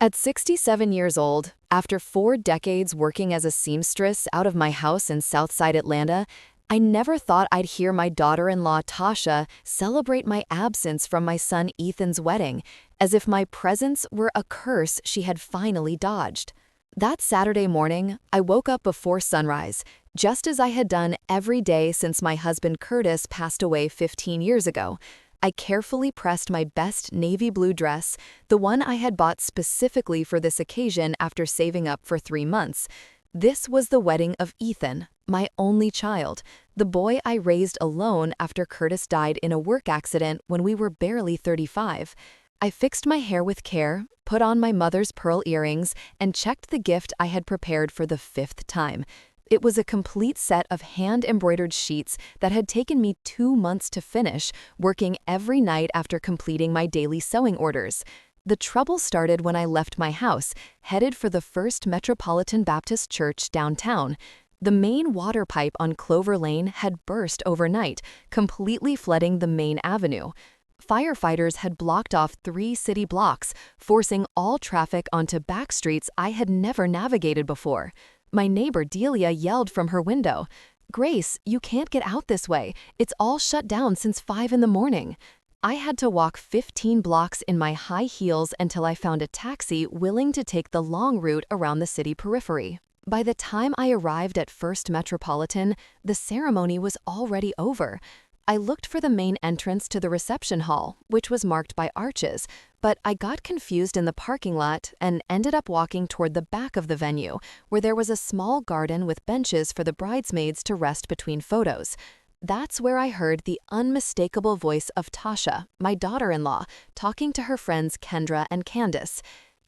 At 67 years old, after 4 decades working as a seamstress out of my house in Southside Atlanta, I never thought I'd hear my daughter-in-law Tasha celebrate my absence from my son Ethan's wedding, as if my presence were a curse she had finally dodged. That Saturday morning, I woke up before sunrise, just as I had done every day since my husband Curtis passed away 15 years ago. I carefully pressed my best navy blue dress, the one I had bought specifically for this occasion after saving up for 3 months. This was the wedding of Ethan, my only child, the boy I raised alone after Curtis died in a work accident when we were barely 35. I fixed my hair with care, put on my mother's pearl earrings, and checked the gift I had prepared for the 5th time. It was a complete set of hand-embroidered sheets that had taken me 2 months to finish, working every night after completing my daily sewing orders. The trouble started when I left my house, headed for the First Metropolitan Baptist Church downtown. The main water pipe on Clover Lane had burst overnight, completely flooding the main avenue. Firefighters had blocked off 3 city blocks, forcing all traffic onto back streets I had never navigated before. My neighbor Delia yelled from her window, "Grace, you can't get out this way. It's all shut down since 5 in the morning." I had to walk 15 blocks in my high heels until I found a taxi willing to take the long route around the city periphery. By the time I arrived at First Metropolitan, the ceremony was already over. I looked for the main entrance to the reception hall, which was marked by arches, but I got confused in the parking lot and ended up walking toward the back of the venue, where there was a small garden with benches for the bridesmaids to rest between photos. That's where I heard the unmistakable voice of Tasha, my daughter-in-law, talking to her friends Kendra and Candace.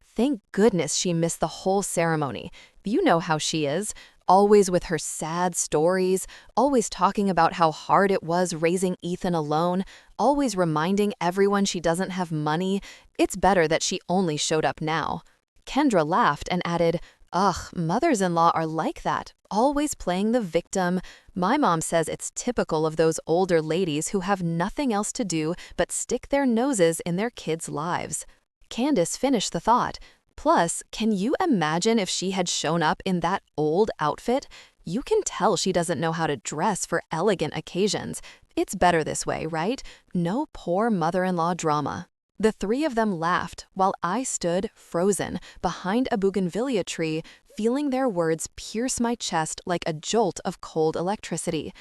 Thank goodness she missed the whole ceremony. You know how she is. Always with her sad stories, always talking about how hard it was raising Ethan alone, always reminding everyone she doesn't have money. It's better that she only showed up now. Kendra laughed and added, "Ugh, mothers-in-law are like that, always playing the victim. My mom says it's typical of those older ladies who have nothing else to do but stick their noses in their kids' lives." Candace finished the thought. Plus, can you imagine if she had shown up in that old outfit? You can tell she doesn't know how to dress for elegant occasions. It's better this way, right? No poor mother-in-law drama. The 3 of them laughed while I stood, frozen, behind a bougainvillea tree, feeling their words pierce my chest like a jolt of cold electricity.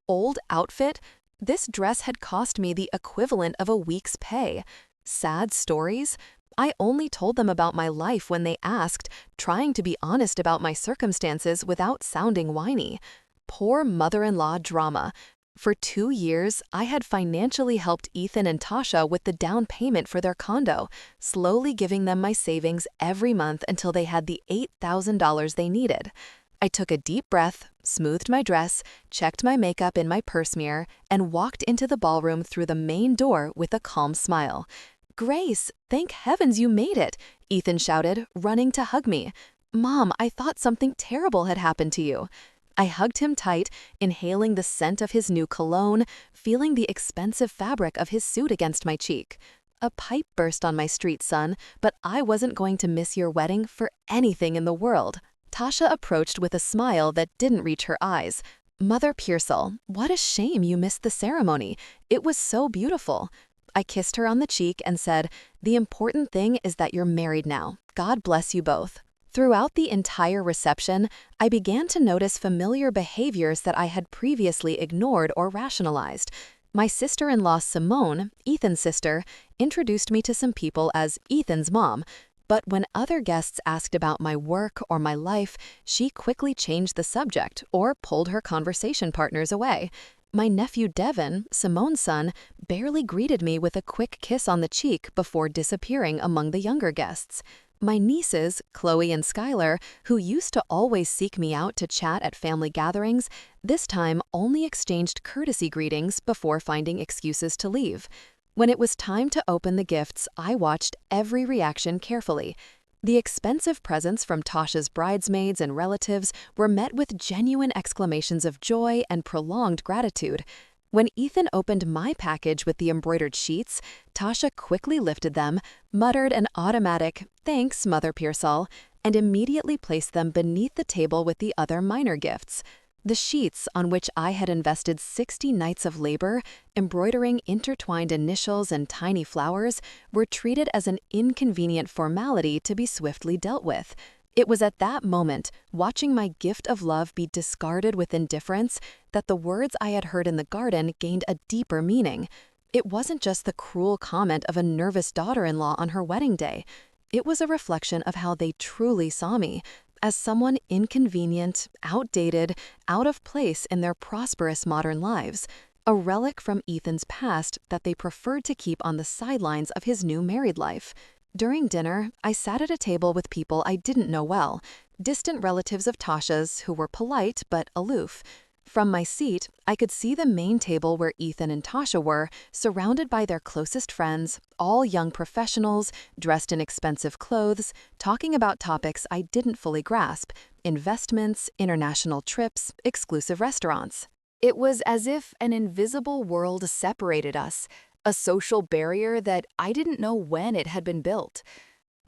Old outfit? This dress had cost me the equivalent of a week's pay. Sad stories? I only told them about my life when they asked, trying to be honest about my circumstances without sounding whiny. Poor mother-in-law drama. For 2 years, I had financially helped Ethan and Tasha with the down payment for their condo, slowly giving them my savings every month until they had the $8,000 they needed. I took a deep breath, smoothed my dress, checked my makeup in my purse mirror, and walked into the ballroom through the main door with a calm smile. "Grace, thank heavens you made it," Ethan shouted, running to hug me. "Mom, I thought something terrible had happened to you." I hugged him tight, inhaling the scent of his new cologne, feeling the expensive fabric of his suit against my cheek. "A pipe burst on my street, son, but I wasn't going to miss your wedding for anything in the world." Tasha approached with a smile that didn't reach her eyes. "Mother Pearsall, what a shame you missed the ceremony. It was so beautiful." I kissed her on the cheek and said, "The important thing is that you're married now. God bless you both." Throughout the entire reception, I began to notice familiar behaviors that I had previously ignored or rationalized. My sister-in-law Simone, Ethan's sister, introduced me to some people as Ethan's mom, but when other guests asked about my work or my life, she quickly changed the subject or pulled her conversation partners away. My nephew Devin, Simone's son, barely greeted me with a quick kiss on the cheek before disappearing among the younger guests. My nieces, Chloe and Skylar, who used to always seek me out to chat at family gatherings, this time only exchanged courtesy greetings before finding excuses to leave. When it was time to open the gifts, I watched every reaction carefully. The expensive presents from Tasha's bridesmaids and relatives were met with genuine exclamations of joy and prolonged gratitude. When Ethan opened my package with the embroidered sheets, Tasha quickly lifted them, muttered an automatic, "Thanks, Mother Pearsall," and immediately placed them beneath the table with the other minor gifts. The sheets, on which I had invested 60 nights of labor, embroidering intertwined initials and tiny flowers, were treated as an inconvenient formality to be swiftly dealt with. It was at that moment, watching my gift of love be discarded with indifference, that the words I had heard in the garden gained a deeper meaning. It wasn't just the cruel comment of a nervous daughter-in-law on her wedding day. It was a reflection of how they truly saw me, as someone inconvenient, outdated, out of place in their prosperous modern lives, a relic from Ethan's past that they preferred to keep on the sidelines of his new married life. During dinner, I sat at a table with people I didn't know well, distant relatives of Tasha's who were polite but aloof. From my seat, I could see the main table where Ethan and Tasha were, surrounded by their closest friends, all young professionals, dressed in expensive clothes, talking about topics I didn't fully grasp: investments, international trips, exclusive restaurants. It was as if an invisible world separated us, a social barrier that I didn't know when it had been built.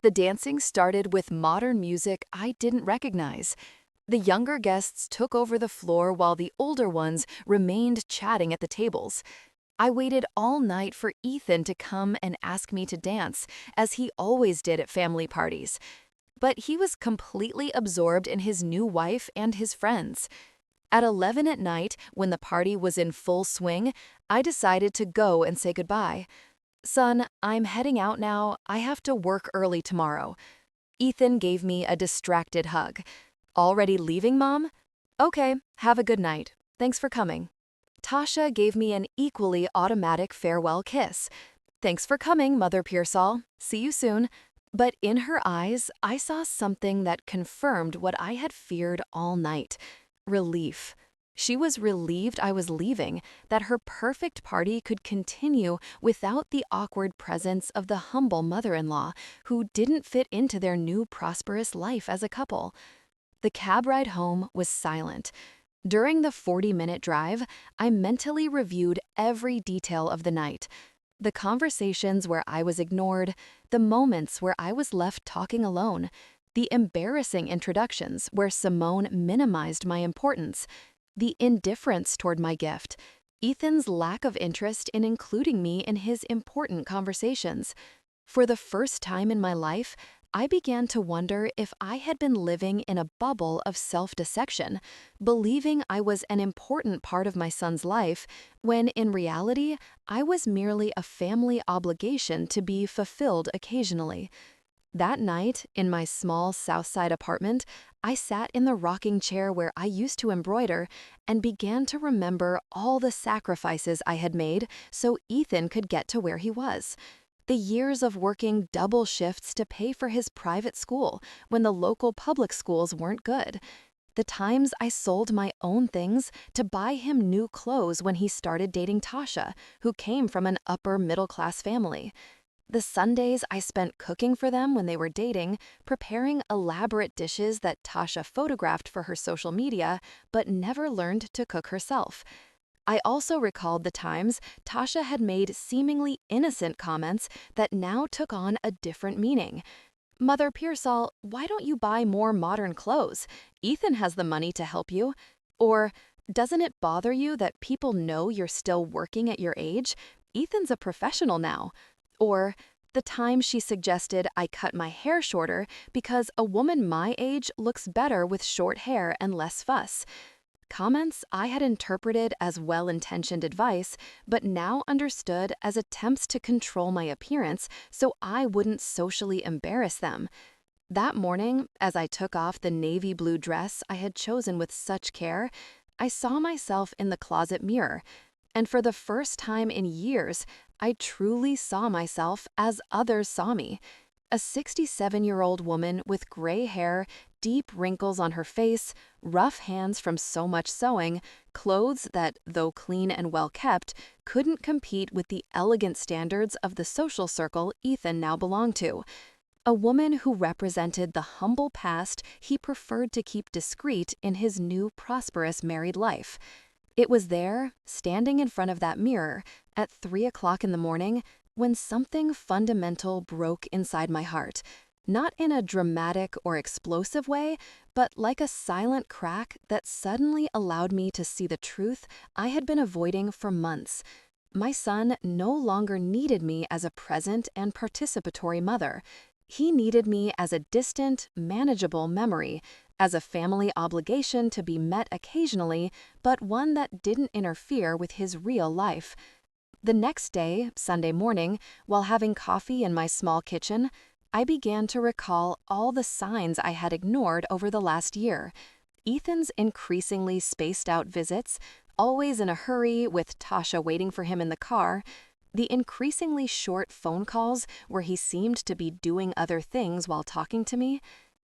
The dancing started with modern music I didn't recognize. The younger guests took over the floor while the older ones remained chatting at the tables. I waited all night for Ethan to come and ask me to dance, as he always did at family parties. But he was completely absorbed in his new wife and his friends. At 11 at night, when the party was in full swing, I decided to go and say goodbye. "Son, I'm heading out now. I have to work early tomorrow." Ethan gave me a distracted hug. "Already leaving, Mom?" "Okay, have a good night. Thanks for coming." Tasha gave me an equally automatic farewell kiss. "Thanks for coming, Mother Pearsall. See you soon." But in her eyes, I saw something that confirmed what I had feared all night: relief. She was relieved I was leaving, that her perfect party could continue without the awkward presence of the humble mother-in-law who didn't fit into their new prosperous life as a couple. The cab ride home was silent. During the 40-minute drive, I mentally reviewed every detail of the night. The conversations where I was ignored, the moments where I was left talking alone, the embarrassing introductions where Simone minimized my importance, the indifference toward my gift, Ethan's lack of interest in including me in his important conversations. For the first time in my life, I began to wonder if I had been living in a bubble of self-dissection, believing I was an important part of my son's life, when in reality, I was merely a family obligation to be fulfilled occasionally. That night, in my small Southside apartment, I sat in the rocking chair where I used to embroider and began to remember all the sacrifices I had made so Ethan could get to where he was. The years of working double shifts to pay for his private school when the local public schools weren't good. The times I sold my own things to buy him new clothes when he started dating Tasha, who came from an upper middle-class family. The Sundays I spent cooking for them when they were dating, preparing elaborate dishes that Tasha photographed for her social media, but never learned to cook herself. I also recalled the times Tasha had made seemingly innocent comments that now took on a different meaning. "Mother Pearsall, why don't you buy more modern clothes? Ethan has the money to help you." Or, "Doesn't it bother you that people know you're still working at your age? Ethan's a professional now." Or, the time she suggested I cut my hair shorter because a woman my age looks better with short hair and less fuss. Comments I had interpreted as well-intentioned advice, but now understood as attempts to control my appearance so I wouldn't socially embarrass them. That morning, as I took off the navy blue dress I had chosen with such care, I saw myself in the closet mirror, and for the first time in years, I truly saw myself as others saw me. A 67-year-old woman with gray hair, deep wrinkles on her face, rough hands from so much sewing, clothes that, though clean and well-kept, couldn't compete with the elegant standards of the social circle Ethan now belonged to. A woman who represented the humble past he preferred to keep discreet in his new prosperous married life. It was there, standing in front of that mirror, at 3 o'clock in the morning, when something fundamental broke inside my heart. Not in a dramatic or explosive way, but like a silent crack that suddenly allowed me to see the truth I had been avoiding for months. My son no longer needed me as a present and participatory mother. He needed me as a distant, manageable memory, as a family obligation to be met occasionally, but one that didn't interfere with his real life. The next day, Sunday morning, while having coffee in my small kitchen, I began to recall all the signs I had ignored over the last year. Ethan's increasingly spaced out visits, always in a hurry with Tasha waiting for him in the car, the increasingly short phone calls where he seemed to be doing other things while talking to me,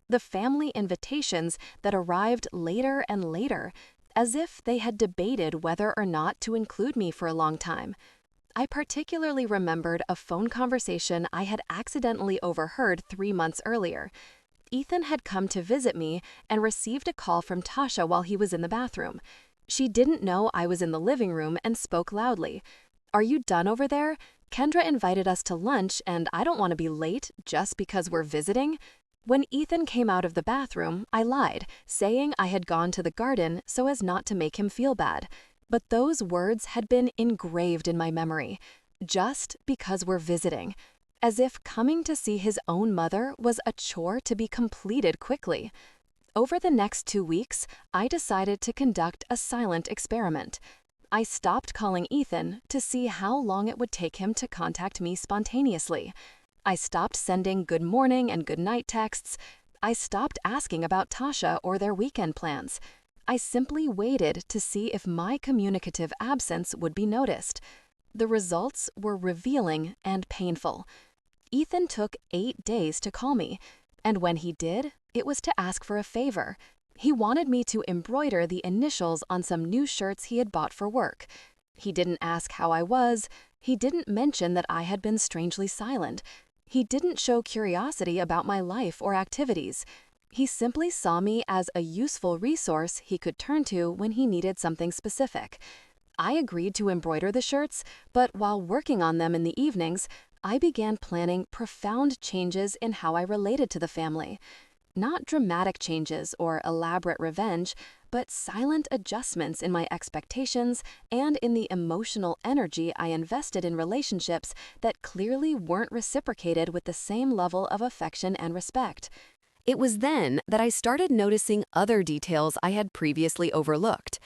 the family invitations that arrived later and later, as if they had debated whether or not to include me for a long time. I particularly remembered a phone conversation I had accidentally overheard 3 months earlier. Ethan had come to visit me and received a call from Tasha while he was in the bathroom. She didn't know I was in the living room and spoke loudly. "Are you done over there? Kendra invited us to lunch and I don't want to be late just because we're visiting." When Ethan came out of the bathroom, I lied, saying I had gone to the garden so as not to make him feel bad. But those words had been engraved in my memory. Just because we're visiting. As if coming to see his own mother was a chore to be completed quickly. Over the next 2 weeks, I decided to conduct a silent experiment. I stopped calling Ethan to see how long it would take him to contact me spontaneously. I stopped sending good morning and good night texts. I stopped asking about Tasha or their weekend plans. I simply waited to see if my communicative absence would be noticed. The results were revealing and painful. Ethan took 8 days to call me, and when he did, it was to ask for a favor. He wanted me to embroider the initials on some new shirts he had bought for work. He didn't ask how I was. He didn't mention that I had been strangely silent. He didn't show curiosity about my life or activities. He simply saw me as a useful resource he could turn to when he needed something specific. I agreed to embroider the shirts, but while working on them in the evenings, I began planning profound changes in how I related to the family. Not dramatic changes or elaborate revenge, but silent adjustments in my expectations and in the emotional energy I invested in relationships that clearly weren't reciprocated with the same level of affection and respect. It was then that I started noticing other details I had previously overlooked.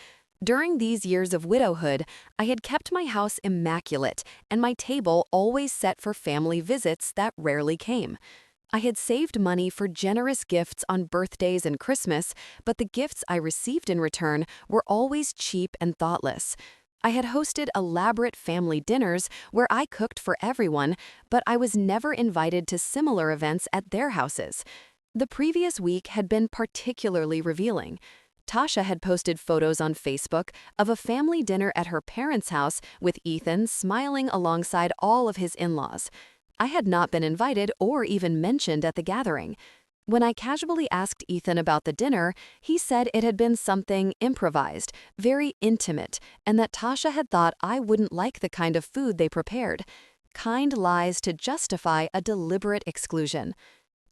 During these years of widowhood, I had kept my house immaculate and my table always set for family visits that rarely came. I had saved money for generous gifts on birthdays and Christmas, but the gifts I received in return were always cheap and thoughtless. I had hosted elaborate family dinners where I cooked for everyone, but I was never invited to similar events at their houses. The previous week had been particularly revealing. Tasha had posted photos on Facebook of a family dinner at her parents' house with Ethan smiling alongside all of his in-laws. I had not been invited or even mentioned at the gathering. When I casually asked Ethan about the dinner, he said it had been something improvised, very intimate, and that Tasha had thought I wouldn't like the kind of food they prepared. Kind lies to justify a deliberate exclusion.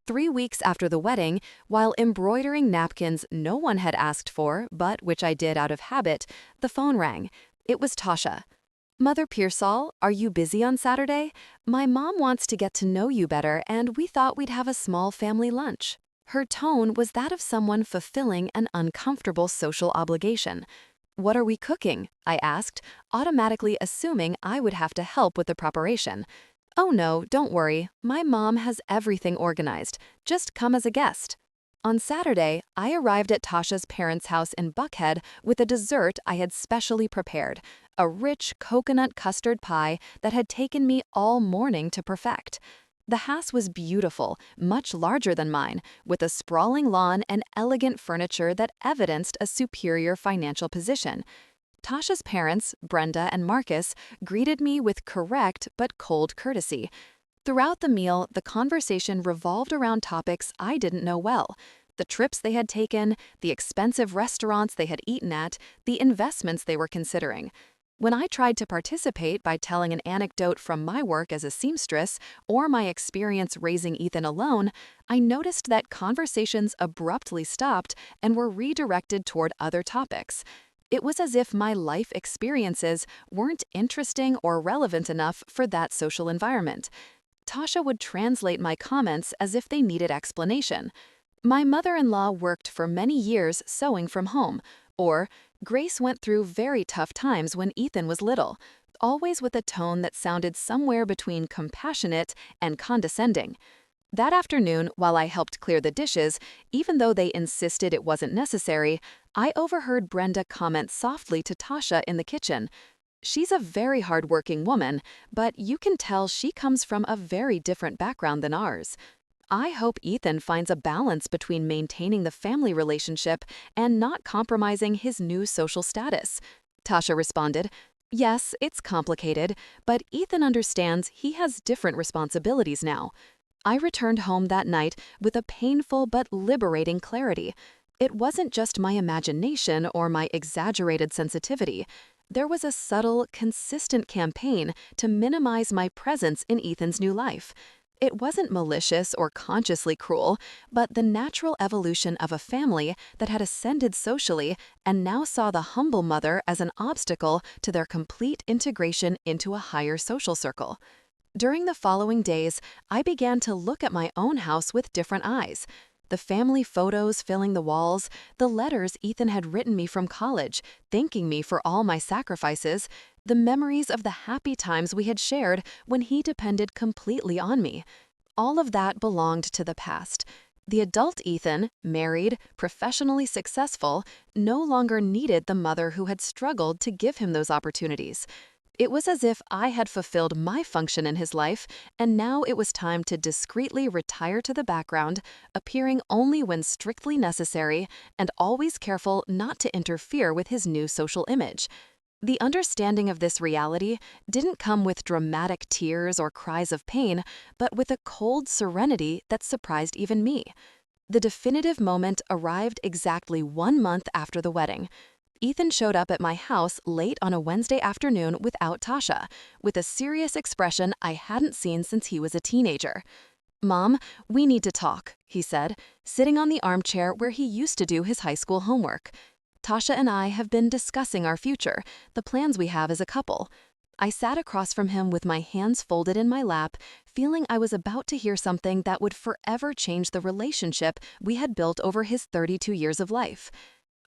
3 weeks after the wedding, while embroidering napkins no one had asked for, but which I did out of habit, the phone rang. It was Tasha. "Mother Pearsall, are you busy on Saturday? My mom wants to get to know you better, and we thought we'd have a small family lunch." Her tone was that of someone fulfilling an uncomfortable social obligation. "What are we cooking?" I asked, automatically assuming I would have to help with the preparation. "Oh no, don't worry. My mom has everything organized. Just come as a guest." On Saturday, I arrived at Tasha's parents' house in Buckhead with a dessert I had specially prepared, a rich coconut custard pie that had taken me all morning to perfect. The house was beautiful, much larger than mine, with a sprawling lawn and elegant furniture that evidenced a superior financial position. Tasha's parents, Brenda and Marcus, greeted me with correct but cold courtesy. Throughout the meal, the conversation revolved around topics I didn't know well: the the trips they had taken, the expensive restaurants they had eaten at, the investments they were considering. When I tried to participate by telling an anecdote from my work as a seamstress or my experience raising Ethan alone, I noticed that conversations abruptly stopped and were redirected toward other topics. It was as if my life experiences weren't interesting or relevant enough for that social environment. Tasha would translate my comments as if they needed explanation. My mother-in-law worked for many years sewing from home, or Grace went through very tough times when Ethan was little, always with a tone that sounded somewhere between compassionate and condescending. That afternoon, while I helped clear the dishes, even though they insisted it wasn't necessary, I overheard Brenda comment softly to Tasha in the kitchen. She's a very hardworking woman, but you can tell she comes from a very different background than ours. I hope Ethan finds a balance between maintaining the family relationship and not compromising his new social status. Tasha responded, "Yes, it's complicated, but Ethan understands he has different responsibilities now." I returned home that night with a painful but liberating clarity. It wasn't just my imagination or my exaggerated sensitivity. There was a subtle, consistent campaign to minimize my presence in Ethan's new life. It wasn't malicious or consciously cruel, but the natural evolution of a family that had ascended socially and now saw the humble mother as an obstacle to their complete integration into a higher social circle. During the following days, I began to look at my own house with different eyes. The family photos filling the walls, the letters Ethan had written me from college, thanking me for all my sacrifices, the memories of the happy times we had shared when he depended completely on me. All of that belonged to the past. The adult Ethan, married, professionally successful, no longer needed the mother who had struggled to give him those opportunities. It was as if I had fulfilled my function in his life, and now it was time to discreetly retire to the background, appearing only when strictly necessary, and always careful not to interfere with his new social image. The understanding of this reality didn't come with dramatic tears or cries of pain, but with a cold serenity that surprised even me. The definitive moment arrived exactly 1 month after the wedding. Ethan showed up at my house late on a Wednesday afternoon without Tasha, with a serious expression I hadn't seen since he was a teenager. "Mom, we need to talk," he said, sitting on the armchair where he used to do his high school homework. "Tasha and I have been discussing our future, the plans we have as a couple." I sat across from him with my hands folded in my lap, feeling I was about to hear something that would forever change the relationship we had built over his 32 years of life.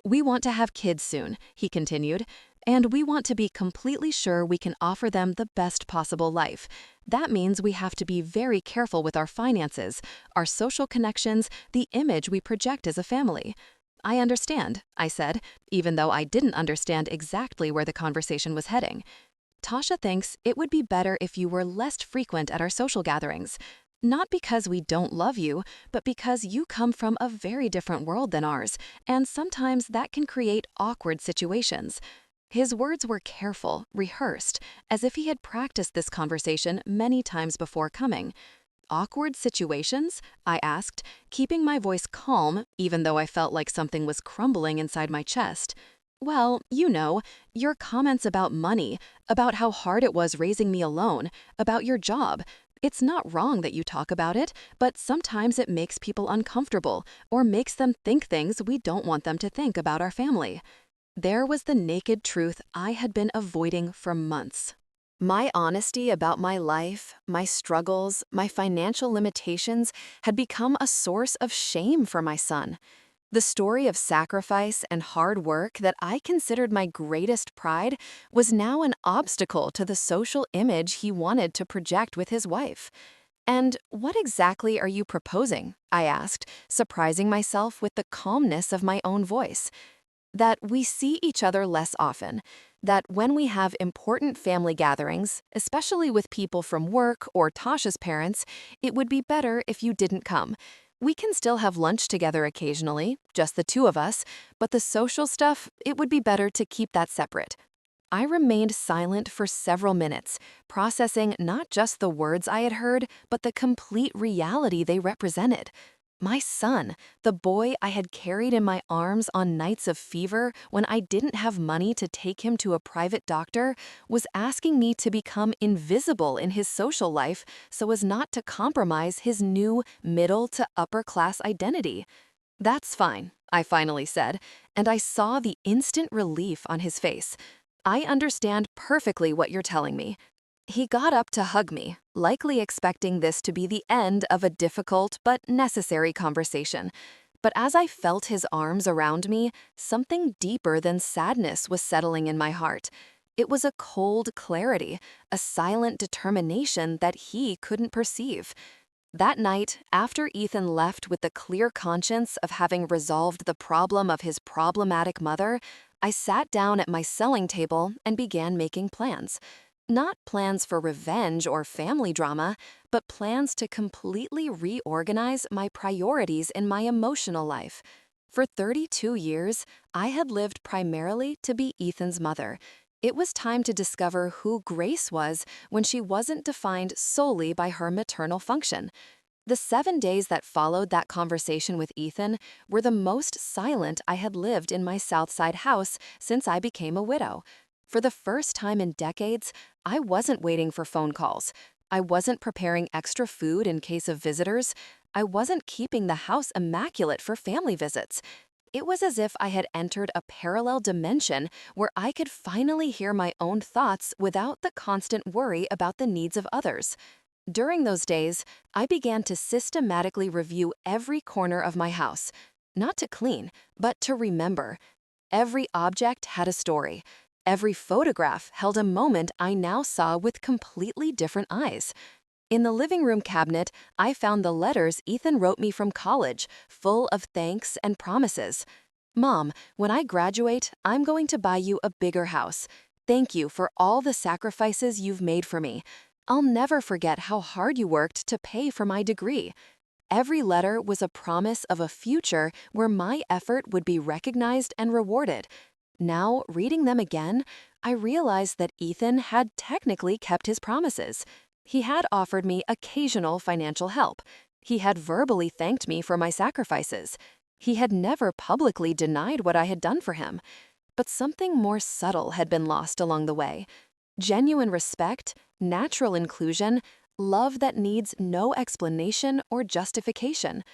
"We want to have kids soon," he continued, "and we want to be completely sure we can offer them the best possible life. That means we have to be very careful with our finances, our social connections, the image we project as a family." "I understand," I said, even though I didn't understand exactly where the conversation was heading. "Tasha thinks it would be better if you were less frequent at our social gatherings. Not because we don't love you, but because you come from a very different world than ours, and sometimes that can create awkward situations." His words were careful, rehearsed, as if he had practiced this conversation many times before coming. "Awkward situations?" I asked, keeping my voice calm even though I felt like something was crumbling inside my chest. "Well, you know, your comments about money, about how hard it was raising me alone, about your job. It's not wrong that you talk about it, but sometimes it makes people uncomfortable or makes them think things we don't want them to think about our family." There was the naked truth I had been avoiding for months. My honesty about my life, my struggles, my financial limitations had become a source of shame for my son. The story of sacrifice and hard work that I considered my greatest pride was now an obstacle to the social image he wanted to project with his wife. "And what exactly are you proposing?" I asked, surprising myself with the calmness of my own voice. "That we see each other less often. That when we have important family gatherings, especially with people from work or Tasha's parents, it would be better if you didn't come. We can still have lunch together occasionally, just the two of us, but the social stuff, it would be better to keep that separate." I remained silent for several minutes, processing not just the words I had heard, but the complete reality they represented. My son, the boy I had carried in my arms on nights of fever when I didn't have money to take him to a private doctor, was asking me to become invisible in his social life so as not to compromise his new middle to upper class identity. "That's fine," I finally said, and I saw the instant relief on his face. "I understand perfectly what you're telling me." He got up to hug me, likely expecting this to be the end of a difficult but necessary conversation. But as I felt his arms around me, something deeper than sadness was settling in my heart. It was a cold clarity, a silent determination that he couldn't perceive. That night, after Ethan left with the clear conscience of having resolved the problem of his problematic mother, I sat down at my selling table and began making plans. Not plans for revenge or family drama, but plans to completely reorganize my priorities in my emotional life. For 32 years, I had lived primarily to be Ethan's mother. It was time to discover who Grace was when she wasn't defined solely by her maternal function. The 7 days that followed that conversation with Ethan were the most silent I had lived in my Southside house since I became a widow. For the first time in decades, I wasn't waiting for phone calls. I wasn't preparing extra food in case of visitors. I wasn't keeping the house immaculate for family visits. It was as if I had entered a parallel dimension where I could finally hear my own thoughts without the constant worry about the needs of others. During those days, I began to systematically review every corner of my house, not to clean, but to remember. Every object had a story. Every photograph held a moment I now saw with completely different eyes. In the living room cabinet, I found the letters Ethan wrote me from college, full of thanks and promises. "Mom, when I graduate, I'm going to buy you a bigger house. Thank you for all the sacrifices you've made for me. I'll never forget how hard you worked to pay for my degree." Every letter was a promise of a future where my effort would be recognized and rewarded. Now, reading them again, I realized that Ethan had technically kept his promises. He had offered me occasional financial help. He had verbally thanked me for my sacrifices. He had never publicly denied what I had done for him. But something more subtle had been lost along the way. Genuine respect, natural inclusion, love that needs no explanation or justification.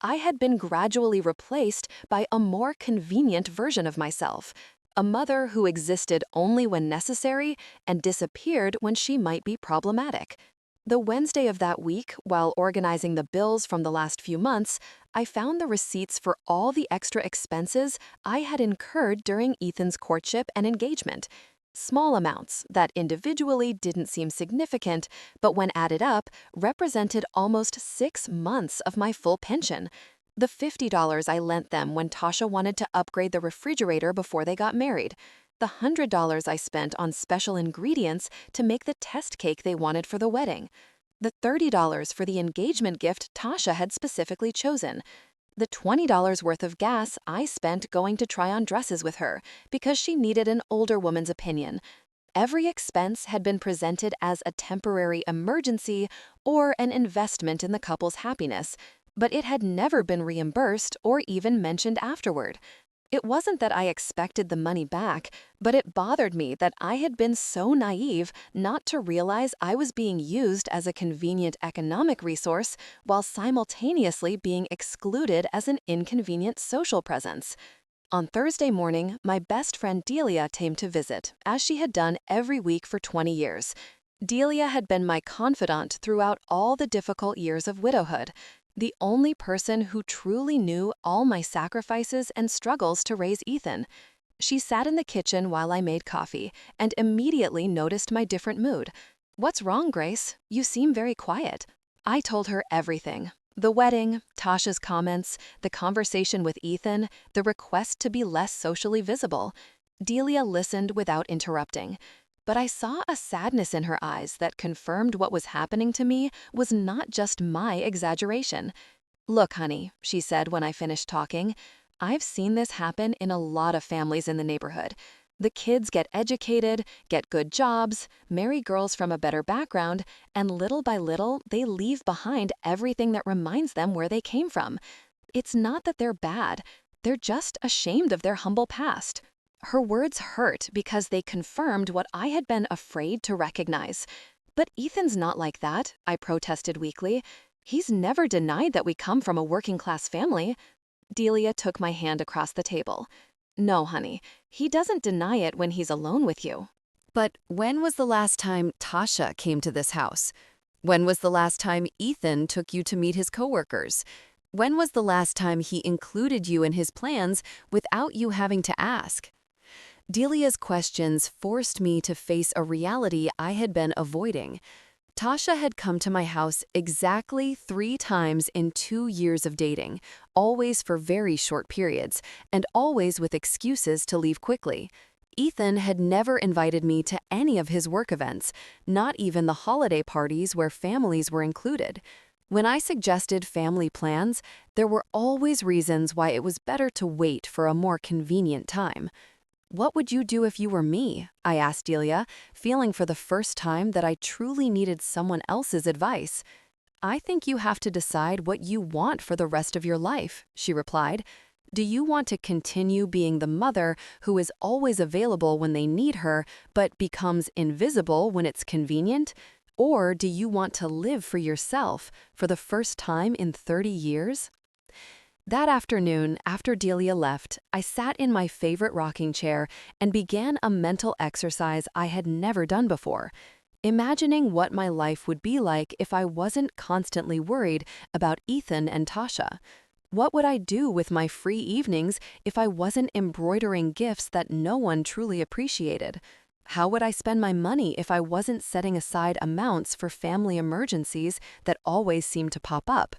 I had been gradually replaced by a more convenient version of myself, a mother who existed only when necessary and disappeared when she might be problematic. The Wednesday of that week, while organizing the bills from the last few months, I found the receipts for all the extra expenses I had incurred during Ethan's courtship and engagement. Small amounts that individually didn't seem significant, but when added up, represented almost 6 months of my full pension. The $50 I lent them when Tasha wanted to upgrade the refrigerator before they got married. The $100 I spent on special ingredients to make the test cake they wanted for the wedding. The $30 for the engagement gift Tasha had specifically chosen. The $20 worth of gas I spent going to try on dresses with her because she needed an older woman's opinion. Every expense had been presented as a temporary emergency or an investment in the couple's happiness, but it had never been reimbursed or even mentioned afterward. It wasn't that I expected the money back, but it bothered me that I had been so naive not to realize I was being used as a convenient economic resource while simultaneously being excluded as an inconvenient social presence. On Thursday morning, my best friend Delia came to visit, as she had done every week for 20 years. Delia had been my confidant throughout all the difficult years of widowhood, the only person who truly knew all my sacrifices and struggles to raise Ethan. She sat in the kitchen while I made coffee and immediately noticed my different mood. "What's wrong, Grace? You seem very quiet." I told her everything. The wedding, Tasha's comments, the conversation with Ethan, the request to be less socially visible. Delia listened without interrupting. But I saw a sadness in her eyes that confirmed what was happening to me was not just my exaggeration. "Look, honey," she said when I finished talking, "I've seen this happen in a lot of families in the neighborhood. The kids get educated, get good jobs, marry girls from a better background, and little by little, they leave behind everything that reminds them where they came from. It's not that they're bad, they're just ashamed of their humble past. Her words hurt because they confirmed what I had been afraid to recognize. But Ethan's not like that, I protested weakly. He's never denied that we come from a working-class family. Delia took my hand across the table. No, honey, he doesn't deny it when he's alone with you. But when was the last time Tasha came to this house? When was the last time Ethan took you to meet his coworkers? When was the last time he included you in his plans without you having to ask? Delia's questions forced me to face a reality I had been avoiding. Tasha had come to my house exactly 3 times in 2 years of dating, always for very short periods, and always with excuses to leave quickly. Ethan had never invited me to any of his work events, not even the holiday parties where families were included. When I suggested family plans, there were always reasons why it was better to wait for a more convenient time. What would you do if you were me? I asked Delia, feeling for the first time that I truly needed someone else's advice. I think you have to decide what you want for the rest of your life, she replied. Do you want to continue being the mother who is always available when they need her, but becomes invisible when it's convenient? Or do you want to live for yourself for the first time in 30 years? That afternoon, after Delia left, I sat in my favorite rocking chair and began a mental exercise I had never done before, imagining what my life would be like if I wasn't constantly worried about Ethan and Tasha. What would I do with my free evenings if I wasn't embroidering gifts that no one truly appreciated? How would I spend my money if I wasn't setting aside amounts for family emergencies that always seem to pop up?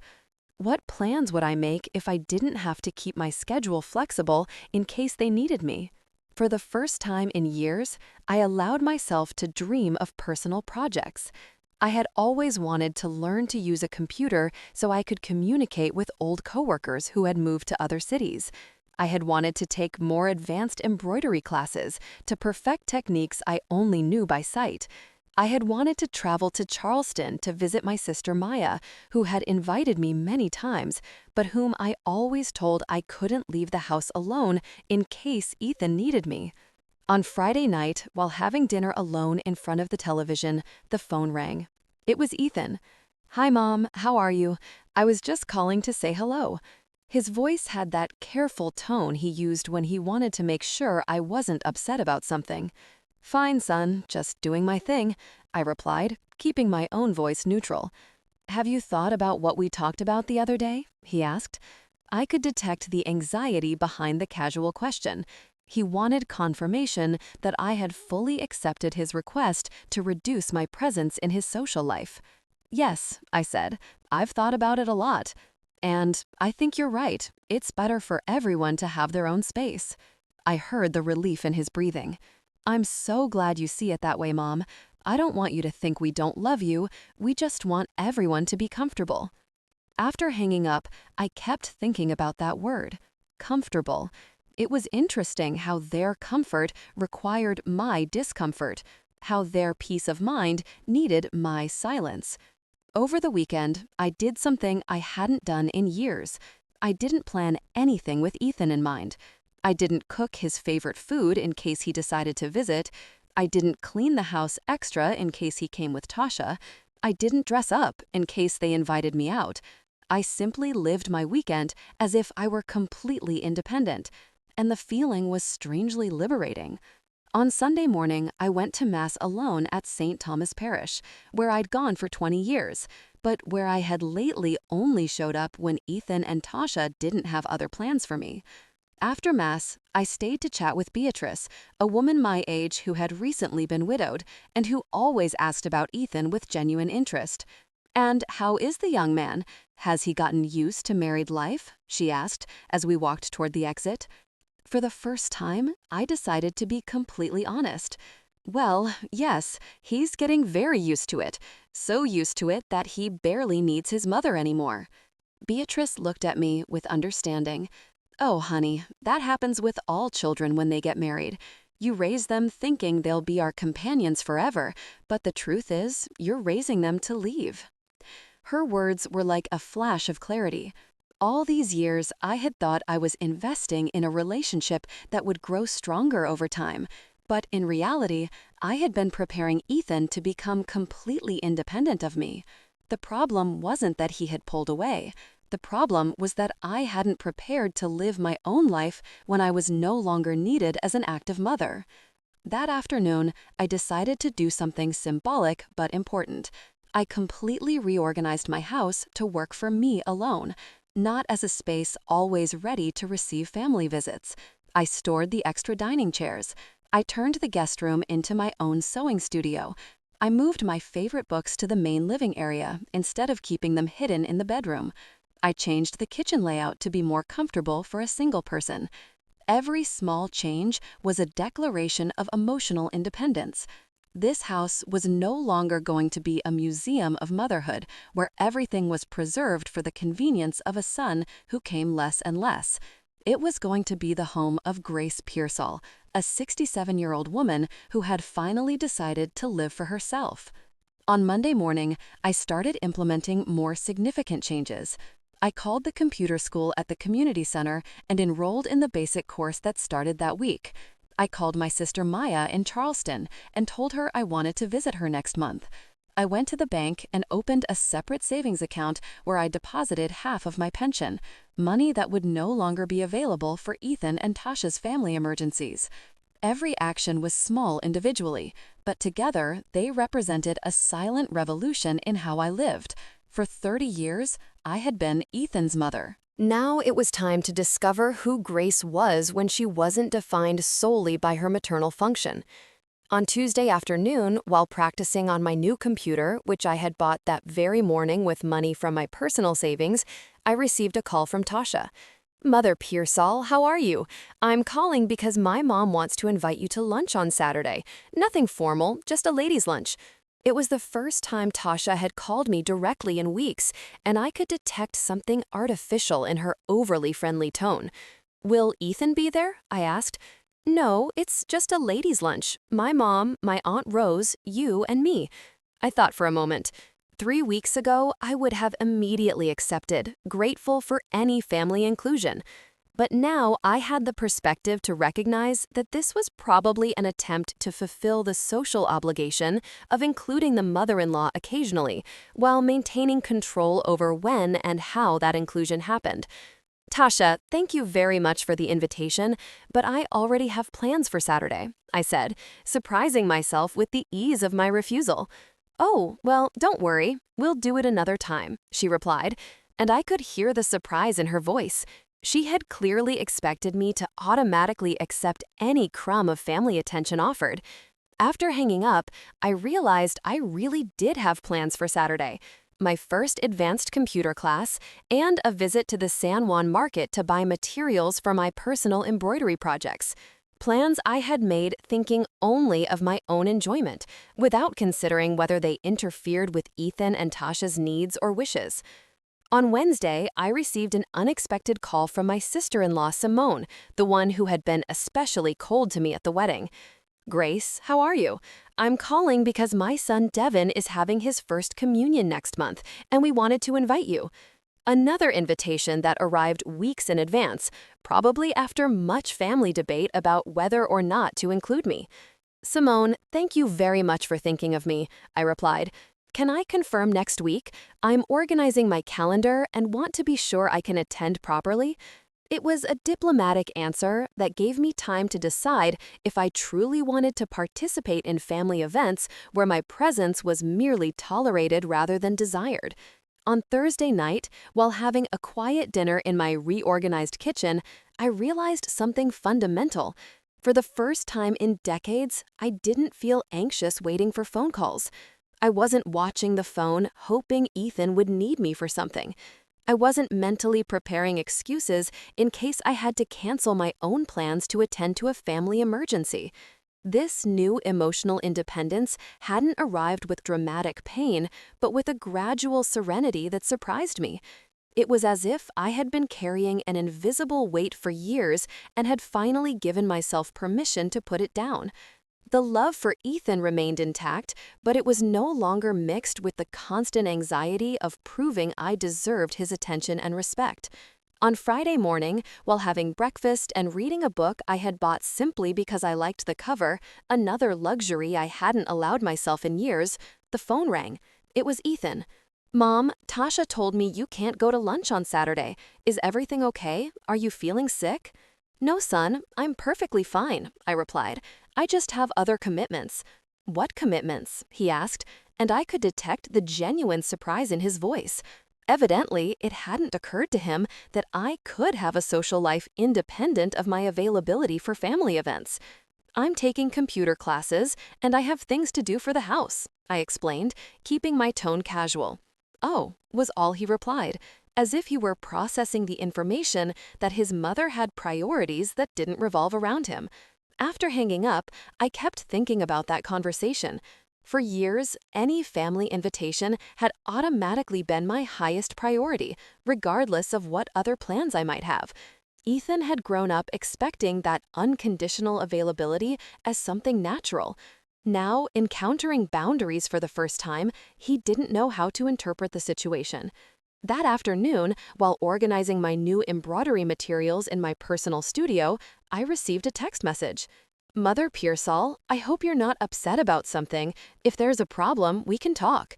What plans would I make if I didn't have to keep my schedule flexible in case they needed me? For the first time in years, I allowed myself to dream of personal projects. I had always wanted to learn to use a computer so I could communicate with old coworkers who had moved to other cities. I had wanted to take more advanced embroidery classes to perfect techniques I only knew by sight. I had wanted to travel to Charleston to visit my sister Maya, who had invited me many times, but whom I always told I couldn't leave the house alone in case Ethan needed me. On Friday night, while having dinner alone in front of the television, the phone rang. It was Ethan. "Hi, Mom. How are you? I was just calling to say hello." His voice had that careful tone he used when he wanted to make sure I wasn't upset about something. "Fine, son, just doing my thing," I replied, keeping my own voice neutral. "Have you thought about what we talked about the other day?" he asked. I could detect the anxiety behind the casual question. He wanted confirmation that I had fully accepted his request to reduce my presence in his social life. "Yes," I said, "I've thought about it a lot. And I think you're right. It's better for everyone to have their own space." I heard the relief in his breathing. "I'm so glad you see it that way, Mom. I don't want you to think we don't love you. We just want everyone to be comfortable." After hanging up, I kept thinking about that word, comfortable. It was interesting how their comfort required my discomfort, how their peace of mind needed my silence. Over the weekend, I did something I hadn't done in years. I didn't plan anything with Ethan in mind. I didn't cook his favorite food in case he decided to visit. I didn't clean the house extra in case he came with Tasha. I didn't dress up in case they invited me out. I simply lived my weekend as if I were completely independent, and the feeling was strangely liberating. On Sunday morning, I went to Mass alone at St. Thomas Parish, where I'd gone for 20 years, but where I had lately only showed up when Ethan and Tasha didn't have other plans for me. After Mass, I stayed to chat with Beatrice, a woman my age who had recently been widowed and who always asked about Ethan with genuine interest. "And how is the young man? Has he gotten used to married life?" she asked as we walked toward the exit. For the first time, I decided to be completely honest. "Well, yes, he's getting very used to it. So used to it that he barely needs his mother anymore." Beatrice looked at me with understanding. "Oh, honey, that happens with all children when they get married. You raise them thinking they'll be our companions forever, but the truth is, you're raising them to leave." Her words were like a flash of clarity. All these years, I had thought I was investing in a relationship that would grow stronger over time. But in reality, I had been preparing Ethan to become completely independent of me. The problem wasn't that he had pulled away. The problem was that I hadn't prepared to live my own life when I was no longer needed as an active mother. That afternoon, I decided to do something symbolic but important. I completely reorganized my house to work for me alone, not as a space always ready to receive family visits. I stored the extra dining chairs. I turned the guest room into my own sewing studio. I moved my favorite books to the main living area instead of keeping them hidden in the bedroom. I changed the kitchen layout to be more comfortable for a single person. Every small change was a declaration of emotional independence. This house was no longer going to be a museum of motherhood, where everything was preserved for the convenience of a son who came less and less. It was going to be the home of Grace Pearsall, a 67-year-old woman who had finally decided to live for herself. On Monday morning, I started implementing more significant changes. I called the computer school at the community center and enrolled in the basic course that started that week. I called my sister Maya in Charleston and told her I wanted to visit her next month. I went to the bank and opened a separate savings account where I deposited half of my pension, money that would no longer be available for Ethan and Tasha's family emergencies. Every action was small individually, but together they represented a silent revolution in how I lived. For 30 years, I had been Ethan's mother. Now it was time to discover who Grace was when she wasn't defined solely by her maternal function. On Tuesday afternoon, while practicing on my new computer, which I had bought that very morning with money from my personal savings, I received a call from Tasha. "Mother Pearsall, how are you? I'm calling because my mom wants to invite you to lunch on Saturday. Nothing formal, just a ladies' lunch." It was the first time Tasha had called me directly in weeks, and I could detect something artificial in her overly friendly tone. "Will Ethan be there?" I asked. "No, it's just a ladies' lunch. My mom, my Aunt Rose, you, and me." I thought for a moment. 3 weeks ago, I would have immediately accepted, grateful for any family inclusion. But now I had the perspective to recognize that this was probably an attempt to fulfill the social obligation of including the mother-in-law occasionally, while maintaining control over when and how that inclusion happened. "Tasha, thank you very much for the invitation, but I already have plans for Saturday," I said, surprising myself with the ease of my refusal. "Oh, well, don't worry. We'll do it another time," she replied, and I could hear the surprise in her voice. She had clearly expected me to automatically accept any crumb of family attention offered. After hanging up, I realized I really did have plans for Saturday. My first advanced computer class, and a visit to the San Juan market to buy materials for my personal embroidery projects. Plans I had made thinking only of my own enjoyment, without considering whether they interfered with Ethan and Tasha's needs or wishes. On Wednesday, I received an unexpected call from my sister-in-law, Simone, the one who had been especially cold to me at the wedding. "Grace, how are you? I'm calling because my son Devin is having his first communion next month, and we wanted to invite you." Another invitation that arrived weeks in advance, probably after much family debate about whether or not to include me. "Simone, thank you very much for thinking of me," I replied. "Can I confirm next week? I'm organizing my calendar and want to be sure I can attend properly." It was a diplomatic answer that gave me time to decide if I truly wanted to participate in family events where my presence was merely tolerated rather than desired. On Thursday night, while having a quiet dinner in my reorganized kitchen, I realized something fundamental. For the first time in decades, I didn't feel anxious waiting for phone calls. I wasn't watching the phone hoping Ethan would need me for something. I wasn't mentally preparing excuses in case I had to cancel my own plans to attend to a family emergency. This new emotional independence hadn't arrived with dramatic pain, but with a gradual serenity that surprised me. It was as if I had been carrying an invisible weight for years and had finally given myself permission to put it down. The love for Ethan remained intact, but it was no longer mixed with the constant anxiety of proving I deserved his attention and respect. On Friday morning, while having breakfast and reading a book I had bought simply because I liked the cover, another luxury I hadn't allowed myself in years, the phone rang. It was Ethan. "Mom, Tasha told me you can't go to lunch on Saturday. Is everything okay? Are you feeling sick?" "No, son, I'm perfectly fine," I replied. "I just have other commitments." "What commitments?" he asked, and I could detect the genuine surprise in his voice. Evidently, it hadn't occurred to him that I could have a social life independent of my availability for family events. "I'm taking computer classes, and I have things to do for the house," I explained, keeping my tone casual. "Oh," was all he replied, as if he were processing the information that his mother had priorities that didn't revolve around him. After hanging up, I kept thinking about that conversation. For years, any family invitation had automatically been my highest priority, regardless of what other plans I might have. Ethan had grown up expecting that unconditional availability as something natural. Now, encountering boundaries for the first time, he didn't know how to interpret the situation. That afternoon, while organizing my new embroidery materials in my personal studio, I received a text message. "Mother Pearsall, I hope you're not upset about something. If there's a problem, we can talk."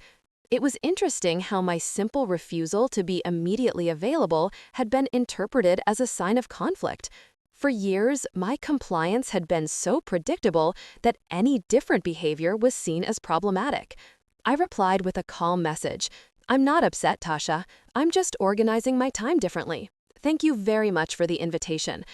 It was interesting how my simple refusal to be immediately available had been interpreted as a sign of conflict. For years, my compliance had been so predictable that any different behavior was seen as problematic. I replied with a calm message. "I'm not upset, Tasha. I'm just organizing my time differently. Thank you very much for the invitation."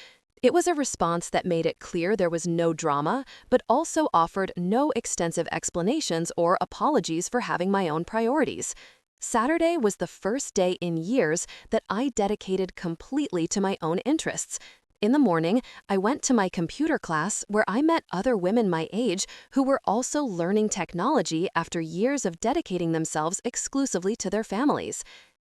It was a response that made it clear there was no drama, but also offered no extensive explanations or apologies for having my own priorities. Saturday was the first day in years that I dedicated completely to my own interests. In the morning, I went to my computer class where I met other women my age who were also learning technology after years of dedicating themselves exclusively to their families.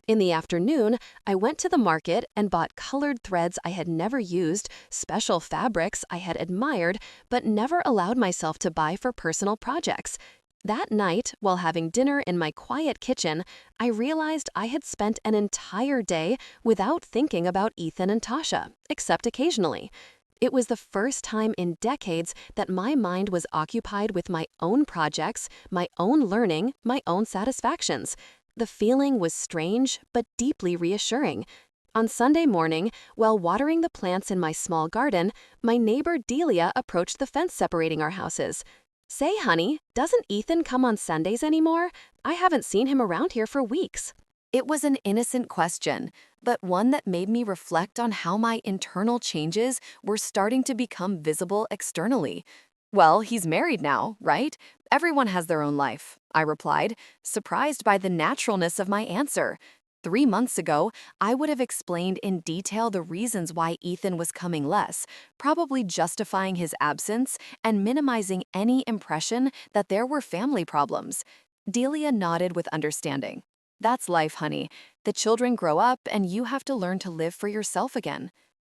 In the afternoon, I went to the market and bought colored threads I had never used, special fabrics I had admired, but never allowed myself to buy for personal projects. That night, while having dinner in my quiet kitchen, I realized I had spent an entire day without thinking about Ethan and Tasha, except occasionally. It was the first time in decades that my mind was occupied with my own projects, my own learning, my own satisfactions. The feeling was strange, but deeply reassuring. On Sunday morning, while watering the plants in my small garden, my neighbor Delia approached the fence separating our houses. "Say, honey, doesn't Ethan come on Sundays anymore? I haven't seen him around here for weeks." It was an innocent question, but one that made me reflect on how my internal changes were starting to become visible externally. "Well, he's married now, right? Everyone has their own life," I replied, surprised by the naturalness of my answer. 3 months ago, I would have explained in detail the reasons why Ethan was coming less, probably justifying his absence and minimizing any impression that there were family problems. Delia nodded with understanding. "That's life, honey. The children grow up and you have to learn to live for yourself again."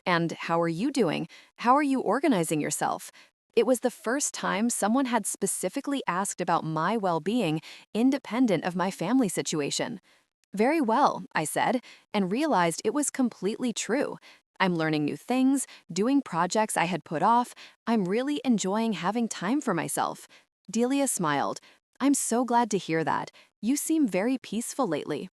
"And how are you doing? How are you organizing yourself?" It was the first time someone had specifically asked about my well-being, independent of my family situation. "Very well," I said, and realized it was completely true. I'm learning new things, doing projects I had put off. I'm really enjoying having time for myself. Delia smiled. "I'm so glad to hear that. You seem very peaceful lately."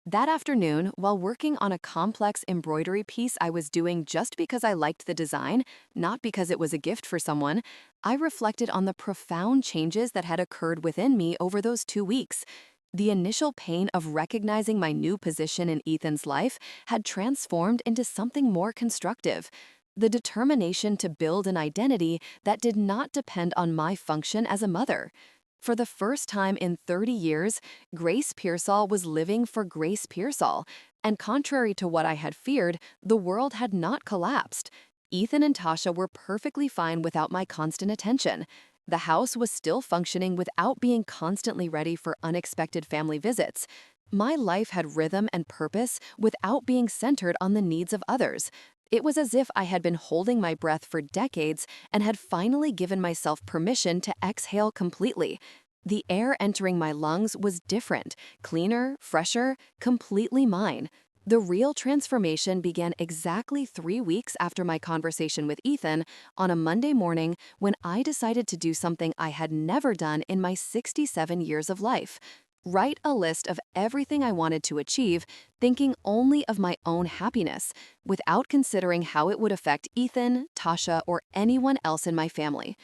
That afternoon, while working on a complex embroidery piece I was doing just because I liked the design, not because it was a gift for someone, I reflected on the profound changes that had occurred within me over those 2 weeks. The initial pain of recognizing my new position in Ethan's life had transformed into something more constructive. The determination to build an identity that did not depend on my function as a mother. For the first time in 30 years, Grace Pearsall was living for Grace Pearsall, and contrary to what I had feared, the world had not collapsed. Ethan and Tasha were perfectly fine without my constant attention. The house was still functioning without being constantly ready for unexpected family visits. My life had rhythm and purpose without being centered on the needs of others. It was as if I had been holding my breath for decades and had finally given myself permission to exhale completely. The air entering my lungs was different, cleaner, fresher, completely mine. The real transformation began exactly 3 weeks after my conversation with Ethan on a Monday morning when I decided to do something I had never done in my 67 years of life. Write a list of everything I wanted to achieve, thinking only of my own happiness, without considering how it would affect Ethan, Tasha, or anyone else in my family.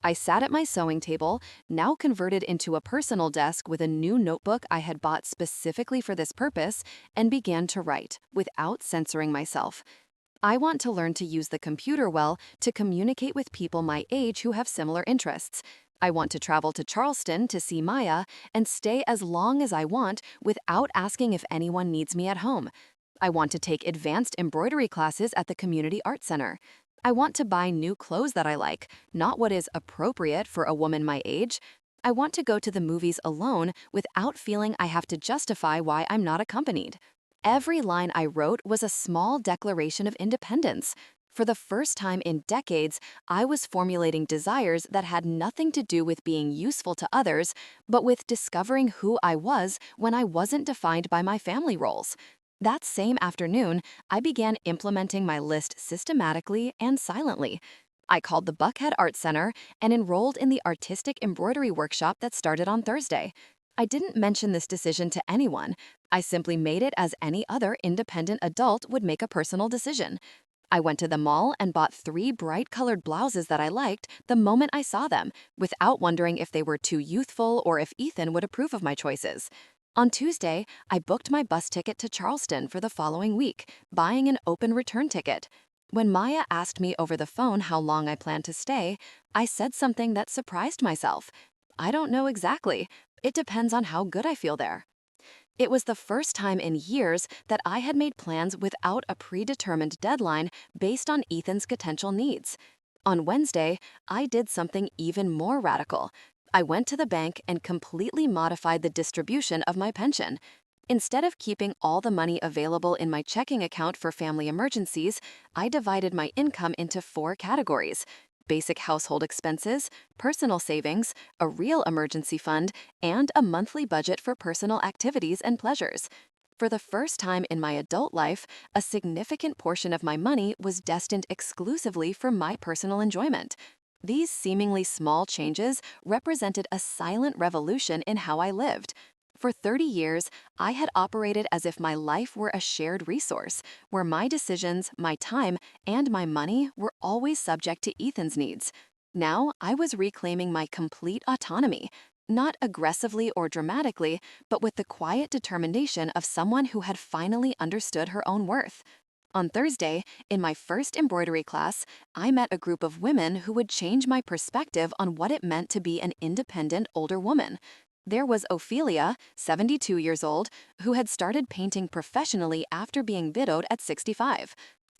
I sat at my sewing table, now converted into a personal desk with a new notebook I had bought specifically for this purpose, and began to write, without censoring myself. I want to learn to use the computer well to communicate with people my age who have similar interests. I want to travel to Charleston to see Maya and stay as long as I want without asking if anyone needs me at home. I want to take advanced embroidery classes at the Community Art Center. I want to buy new clothes that I like, not what is appropriate for a woman my age. I want to go to the movies alone without feeling I have to justify why I'm not accompanied. Every line I wrote was a small declaration of independence. For the first time in decades, I was formulating desires that had nothing to do with being useful to others, but with discovering who I was when I wasn't defined by my family roles. That same afternoon, I began implementing my list systematically and silently. I called the Buckhead Art Center and enrolled in the artistic embroidery workshop that started on Thursday. I didn't mention this decision to anyone. I simply made it as any other independent adult would make a personal decision. I went to the mall and bought 3 bright-colored blouses that I liked the moment I saw them, without wondering if they were too youthful or if Ethan would approve of my choices. On Tuesday, I booked my bus ticket to Charleston for the following week, buying an open return ticket. When Maya asked me over the phone how long I planned to stay, I said something that surprised myself. I don't know exactly. It depends on how good I feel there. It was the first time in years that I had made plans without a predetermined deadline based on Ethan's potential needs. On Wednesday, I did something even more radical. I went to the bank and completely modified the distribution of my pension. Instead of keeping all the money available in my checking account for family emergencies, I divided my income into 4 categories: basic household expenses, personal savings, a real emergency fund, and a monthly budget for personal activities and pleasures. For the first time in my adult life, a significant portion of my money was destined exclusively for my personal enjoyment. These seemingly small changes represented a silent revolution in how I lived. For 30 years, I had operated as if my life were a shared resource, where my decisions, my time, and my money were always subject to Ethan's needs. Now, I was reclaiming my complete autonomy, not aggressively or dramatically, but with the quiet determination of someone who had finally understood her own worth. On Thursday, in my first embroidery class, I met a group of women who would change my perspective on what it meant to be an independent older woman. There was Ophelia, 72 years old, who had started painting professionally after being widowed at 65.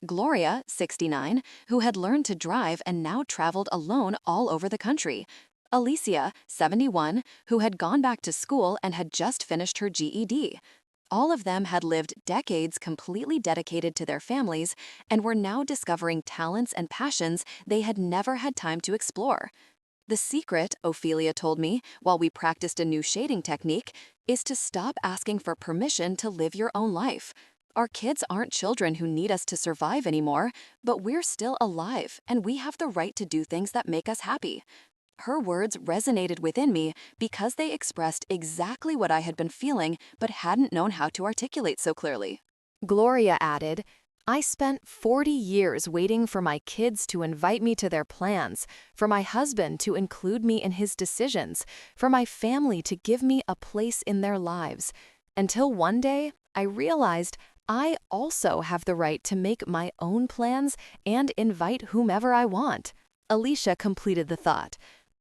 Gloria, 69, who had learned to drive and now traveled alone all over the country. Alicia, 71, who had gone back to school and had just finished her GED. All of them had lived decades completely dedicated to their families and were now discovering talents and passions they had never had time to explore. The secret, Ophelia told me, while we practiced a new shading technique, is to stop asking for permission to live your own life. Our kids aren't children who need us to survive anymore, but we're still alive and we have the right to do things that make us happy. Her words resonated within me because they expressed exactly what I had been feeling but hadn't known how to articulate so clearly. Gloria added, I spent 40 years waiting for my kids to invite me to their plans, for my husband to include me in his decisions, for my family to give me a place in their lives. Until one day, I realized I also have the right to make my own plans and invite whomever I want. Alicia completed the thought.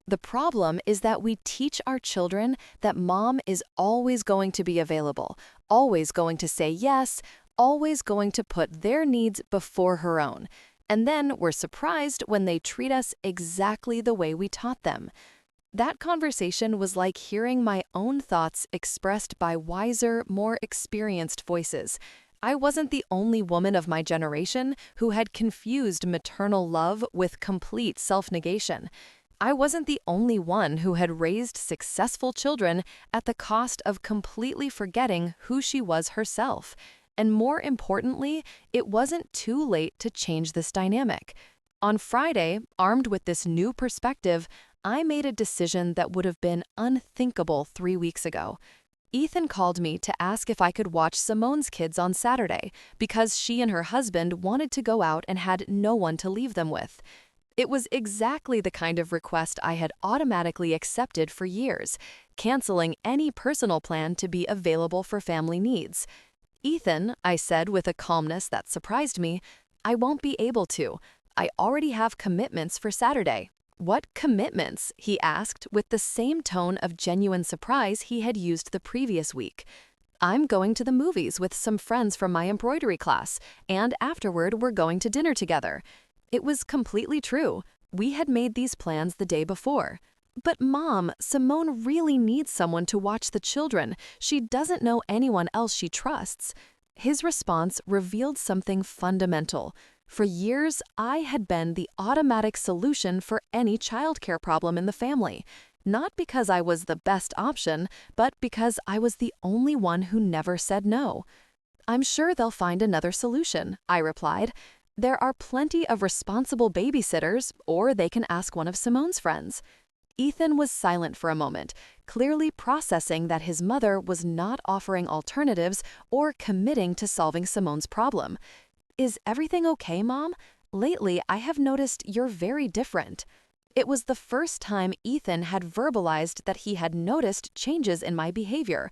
The problem is that we teach our children that mom is always going to be available, always going to say yes, always going to put their needs before her own. And then we're surprised when they treat us exactly the way we taught them. That conversation was like hearing my own thoughts expressed by wiser, more experienced voices. I wasn't the only woman of my generation who had confused maternal love with complete self-negation. I wasn't the only one who had raised successful children at the cost of completely forgetting who she was herself. And more importantly, it wasn't too late to change this dynamic. On Friday, armed with this new perspective, I made a decision that would have been unthinkable 3 weeks ago. Ethan called me to ask if I could watch Simone's kids on Saturday because she and her husband wanted to go out and had no one to leave them with. It was exactly the kind of request I had automatically accepted for years, canceling any personal plan to be available for family needs. Ethan, I said with a calmness that surprised me, I won't be able to. I already have commitments for Saturday. What commitments? He asked with the same tone of genuine surprise he had used the previous week. I'm going to the movies with some friends from my embroidery class, and afterward we're going to dinner together. It was completely true. We had made these plans the day before. But Mom, Simone really needs someone to watch the children. She doesn't know anyone else she trusts. His response revealed something fundamental. For years, I had been the automatic solution for any childcare problem in the family. Not because I was the best option, but because I was the only one who never said no. I'm sure they'll find another solution, I replied. There are plenty of responsible babysitters, or they can ask one of Simone's friends. Ethan was silent for a moment, clearly processing that his mother was not offering alternatives or committing to solving Simone's problem. Is everything okay, Mom? Lately, I have noticed you're very different. It was the first time Ethan had verbalized that he had noticed changes in my behavior.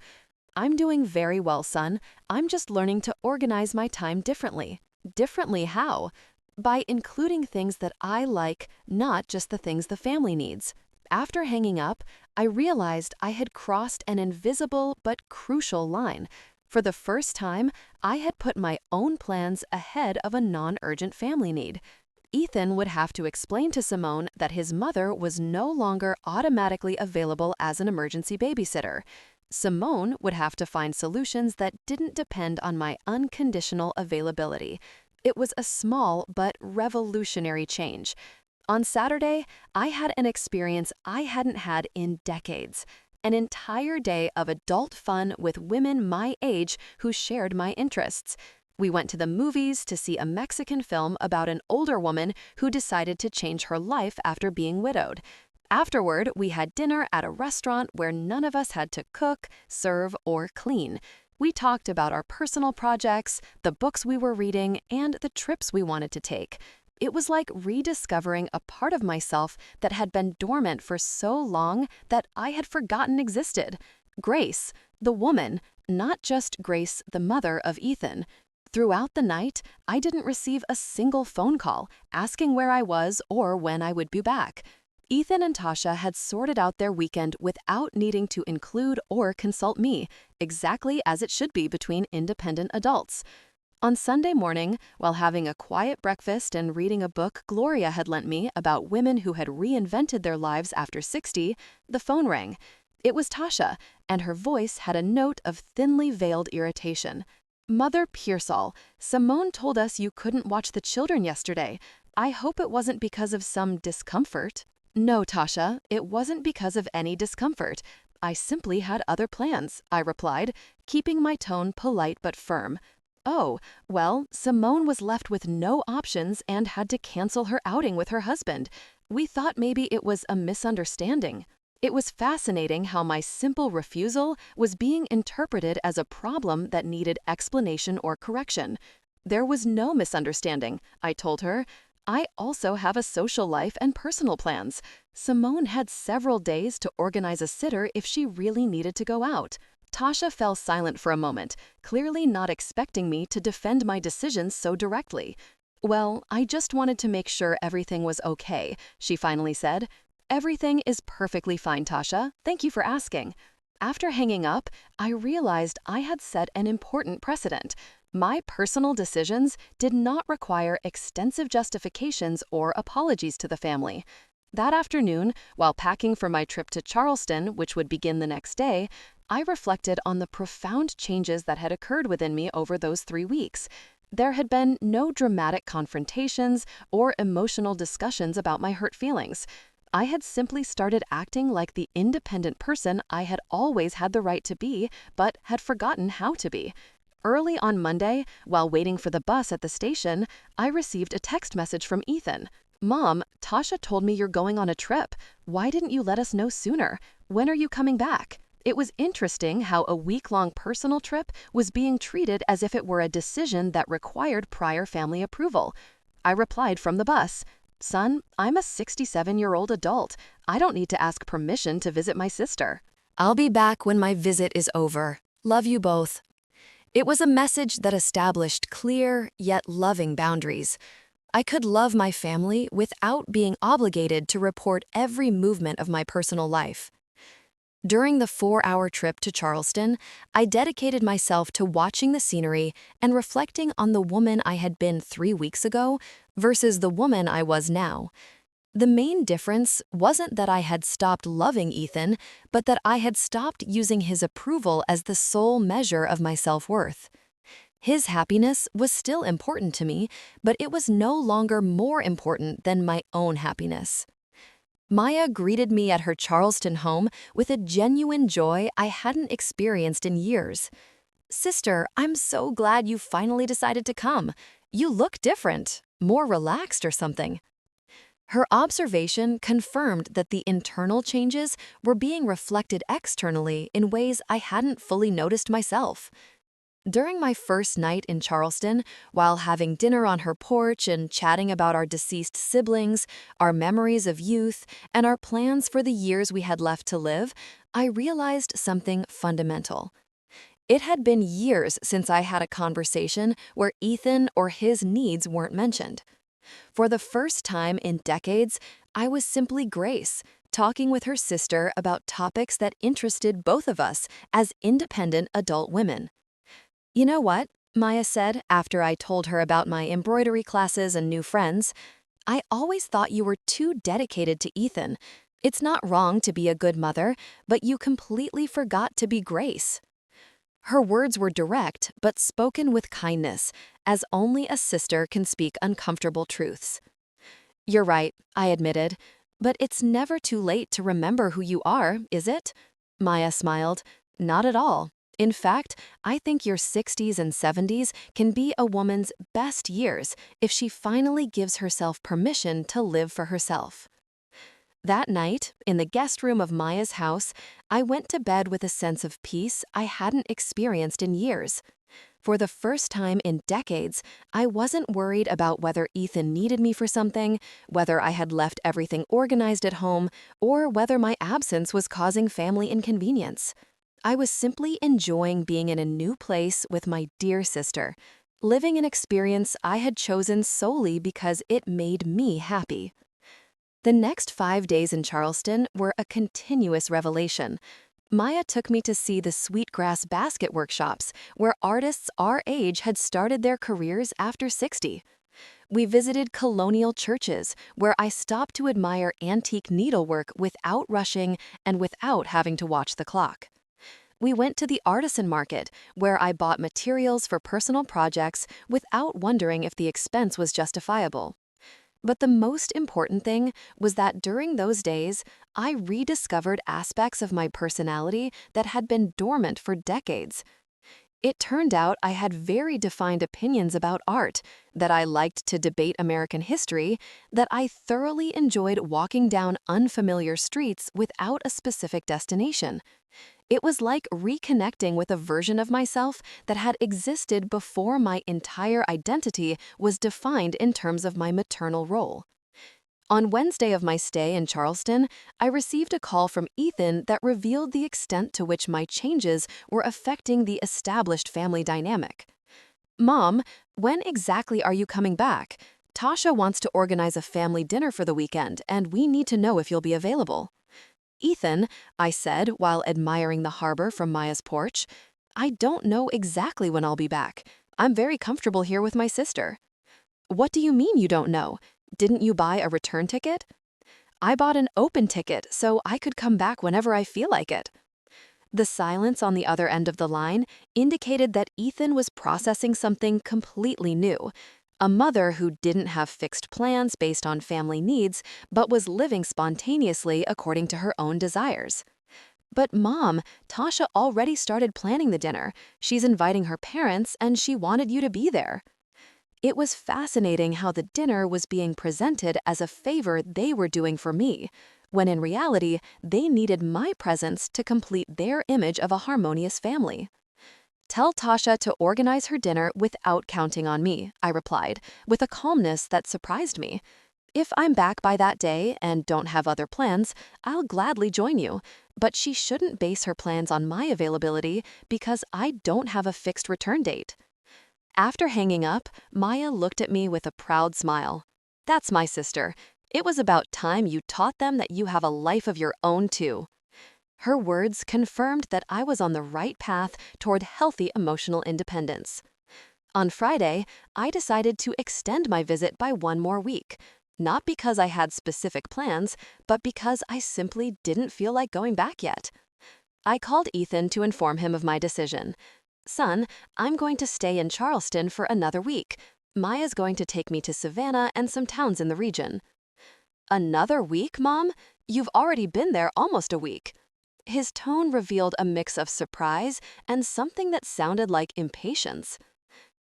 I'm doing very well, son. I'm just learning to organize my time differently. Differently how? By including things that I like, not just the things the family needs. After hanging up, I realized I had crossed an invisible but crucial line. For the first time, I had put my own plans ahead of a non-urgent family need. Ethan would have to explain to Simone that his mother was no longer automatically available as an emergency babysitter. Simone would have to find solutions that didn't depend on my unconditional availability. It was a small but revolutionary change. On Saturday, I had an experience I hadn't had in decades. An entire day of adult fun with women my age who shared my interests. We went to the movies to see a Mexican film about an older woman who decided to change her life after being widowed. Afterward, we had dinner at a restaurant where none of us had to cook, serve, or clean. We talked about our personal projects, the books we were reading, and the trips we wanted to take. It was like rediscovering a part of myself that had been dormant for so long that I had forgotten existed. Grace, the woman, not just Grace, the mother of Ethan. Throughout the night, I didn't receive a single phone call asking where I was or when I would be back. Ethan and Tasha had sorted out their weekend without needing to include or consult me, exactly as it should be between independent adults. On Sunday morning, while having a quiet breakfast and reading a book Gloria had lent me about women who had reinvented their lives after 60, the phone rang. It was Tasha, and her voice had a note of thinly veiled irritation. Mother Pearsall, Simone told us you couldn't watch the children yesterday. I hope it wasn't because of some discomfort. No, Tasha, it wasn't because of any discomfort. I simply had other plans, I replied, keeping my tone polite but firm. Oh, well, Simone was left with no options and had to cancel her outing with her husband. We thought maybe it was a misunderstanding. It was fascinating how my simple refusal was being interpreted as a problem that needed explanation or correction. There was no misunderstanding, I told her. I also have a social life and personal plans. Simone had several days to organize a sitter if she really needed to go out. Tasha fell silent for a moment, clearly not expecting me to defend my decisions so directly. Well, I just wanted to make sure everything was okay, she finally said. Everything is perfectly fine, Tasha. Thank you for asking. After hanging up, I realized I had set an important precedent. My personal decisions did not require extensive justifications or apologies to the family. That afternoon, while packing for my trip to Charleston, which would begin the next day, I reflected on the profound changes that had occurred within me over those 3 weeks. There had been no dramatic confrontations or emotional discussions about my hurt feelings. I had simply started acting like the independent person I had always had the right to be, but had forgotten how to be. Early on Monday, while waiting for the bus at the station, I received a text message from Ethan. "Mom, Tasha told me you're going on a trip. Why didn't you let us know sooner? When are you coming back?" It was interesting how a week-long personal trip was being treated as if it were a decision that required prior family approval. I replied from the bus, "Son, I'm a 67-year-old adult. I don't need to ask permission to visit my sister." I'll be back when my visit is over. Love you both. It was a message that established clear yet loving boundaries. I could love my family without being obligated to report every movement of my personal life. During the 4-hour trip to Charleston, I dedicated myself to watching the scenery and reflecting on the woman I had been 3 weeks ago versus the woman I was now. The main difference wasn't that I had stopped loving Ethan, but that I had stopped using his approval as the sole measure of my self-worth. His happiness was still important to me, but it was no longer more important than my own happiness. Maya greeted me at her Charleston home with a genuine joy I hadn't experienced in years. "Sister, I'm so glad you finally decided to come. You look different, more relaxed or something." Her observation confirmed that the internal changes were being reflected externally in ways I hadn't fully noticed myself. During my first night in Charleston, while having dinner on her porch and chatting about our deceased siblings, our memories of youth, and our plans for the years we had left to live, I realized something fundamental. It had been years since I had a conversation where Ethan or his needs weren't mentioned. For the first time in decades, I was simply Grace, talking with her sister about topics that interested both of us as independent adult women. "You know what?" Maya said after I told her about my embroidery classes and new friends. "I always thought you were too dedicated to Ethan. It's not wrong to be a good mother, but you completely forgot to be Grace." Her words were direct, but spoken with kindness, as only a sister can speak uncomfortable truths. "You're right," I admitted, "but it's never too late to remember who you are, is it?" Maya smiled. "Not at all. In fact, I think your 60s and 70s can be a woman's best years if she finally gives herself permission to live for herself." That night, in the guest room of Maya's house, I went to bed with a sense of peace I hadn't experienced in years. For the first time in decades, I wasn't worried about whether Ethan needed me for something, whether I had left everything organized at home, or whether my absence was causing family inconvenience. I was simply enjoying being in a new place with my dear sister, living an experience I had chosen solely because it made me happy. The next 5 days in Charleston were a continuous revelation. Maya took me to see the Sweetgrass Basket workshops, where artists our age had started their careers after 60. We visited colonial churches, where I stopped to admire antique needlework without rushing and without having to watch the clock. We went to the artisan market, where I bought materials for personal projects without wondering if the expense was justifiable. But the most important thing was that during those days, I rediscovered aspects of my personality that had been dormant for decades. It turned out I had very defined opinions about art, that I liked to debate American history, that I thoroughly enjoyed walking down unfamiliar streets without a specific destination. It was like reconnecting with a version of myself that had existed before my entire identity was defined in terms of my maternal role. On Wednesday of my stay in Charleston, I received a call from Ethan that revealed the extent to which my changes were affecting the established family dynamic. "Mom, when exactly are you coming back? Tasha wants to organize a family dinner for the weekend, and we need to know if you'll be available." "Ethan," I said while admiring the harbor from Maya's porch, "I don't know exactly when I'll be back. I'm very comfortable here with my sister." "What do you mean you don't know? Didn't you buy a return ticket?" I bought an open ticket so I could come back whenever I feel like it. The silence on the other end of the line indicated that Ethan was processing something completely new. A mother who didn't have fixed plans based on family needs, but was living spontaneously according to her own desires. But Mom, Tasha already started planning the dinner. She's inviting her parents, and she wanted you to be there. It was fascinating how the dinner was being presented as a favor they were doing for me, when in reality, they needed my presence to complete their image of a harmonious family. Tell Tasha to organize her dinner without counting on me, I replied, with a calmness that surprised me. If I'm back by that day and don't have other plans, I'll gladly join you, but she shouldn't base her plans on my availability because I don't have a fixed return date. After hanging up, Maya looked at me with a proud smile. That's my sister. It was about time you taught them that you have a life of your own too. Her words confirmed that I was on the right path toward healthy emotional independence. On Friday, I decided to extend my visit by one more week, not because I had specific plans, but because I simply didn't feel like going back yet. I called Ethan to inform him of my decision. Son, I'm going to stay in Charleston for another week. Maya's going to take me to Savannah and some towns in the region. Another week, Mom? You've already been there almost a week. His tone revealed a mix of surprise and something that sounded like impatience.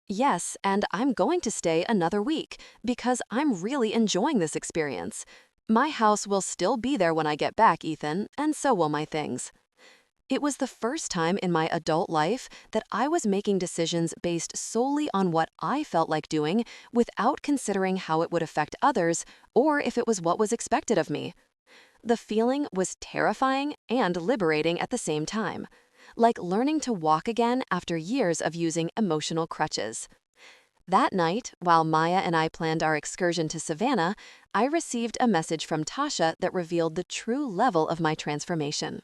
Yes, and I'm going to stay another week because I'm really enjoying this experience. My house will still be there when I get back, Ethan, and so will my things. It was the first time in my adult life that I was making decisions based solely on what I felt like doing without considering how it would affect others or if it was what was expected of me. The feeling was terrifying and liberating at the same time, like learning to walk again after years of using emotional crutches. That night, while Maya and I planned our excursion to Savannah, I received a message from Tasha that revealed the true level of my transformation.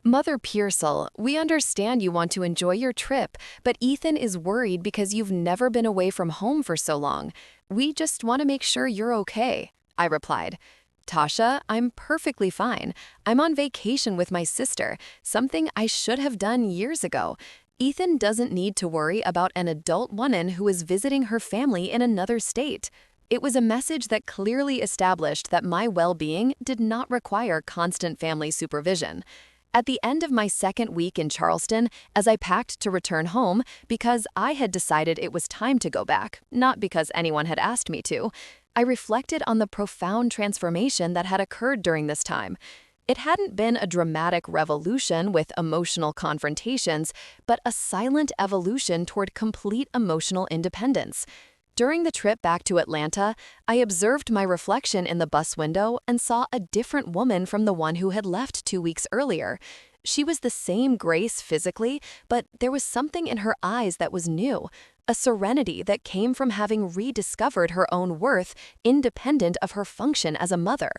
Mother Pearsall, we understand you want to enjoy your trip, but Ethan is worried because you've never been away from home for so long. We just want to make sure you're okay, I replied. Tasha, I'm perfectly fine. I'm on vacation with my sister, something I should have done years ago. Ethan doesn't need to worry about an adult woman who is visiting her family in another state. It was a message that clearly established that my well-being did not require constant family supervision. At the end of my second week in Charleston, as I packed to return home because I had decided it was time to go back, not because anyone had asked me to, I reflected on the profound transformation that had occurred during this time. It hadn't been a dramatic revolution with emotional confrontations, but a silent evolution toward complete emotional independence. During the trip back to Atlanta, I observed my reflection in the bus window and saw a different woman from the one who had left 2 weeks earlier. She was the same Grace physically, but there was something in her eyes that was new, a serenity that came from having rediscovered her own worth, independent of her function as a mother.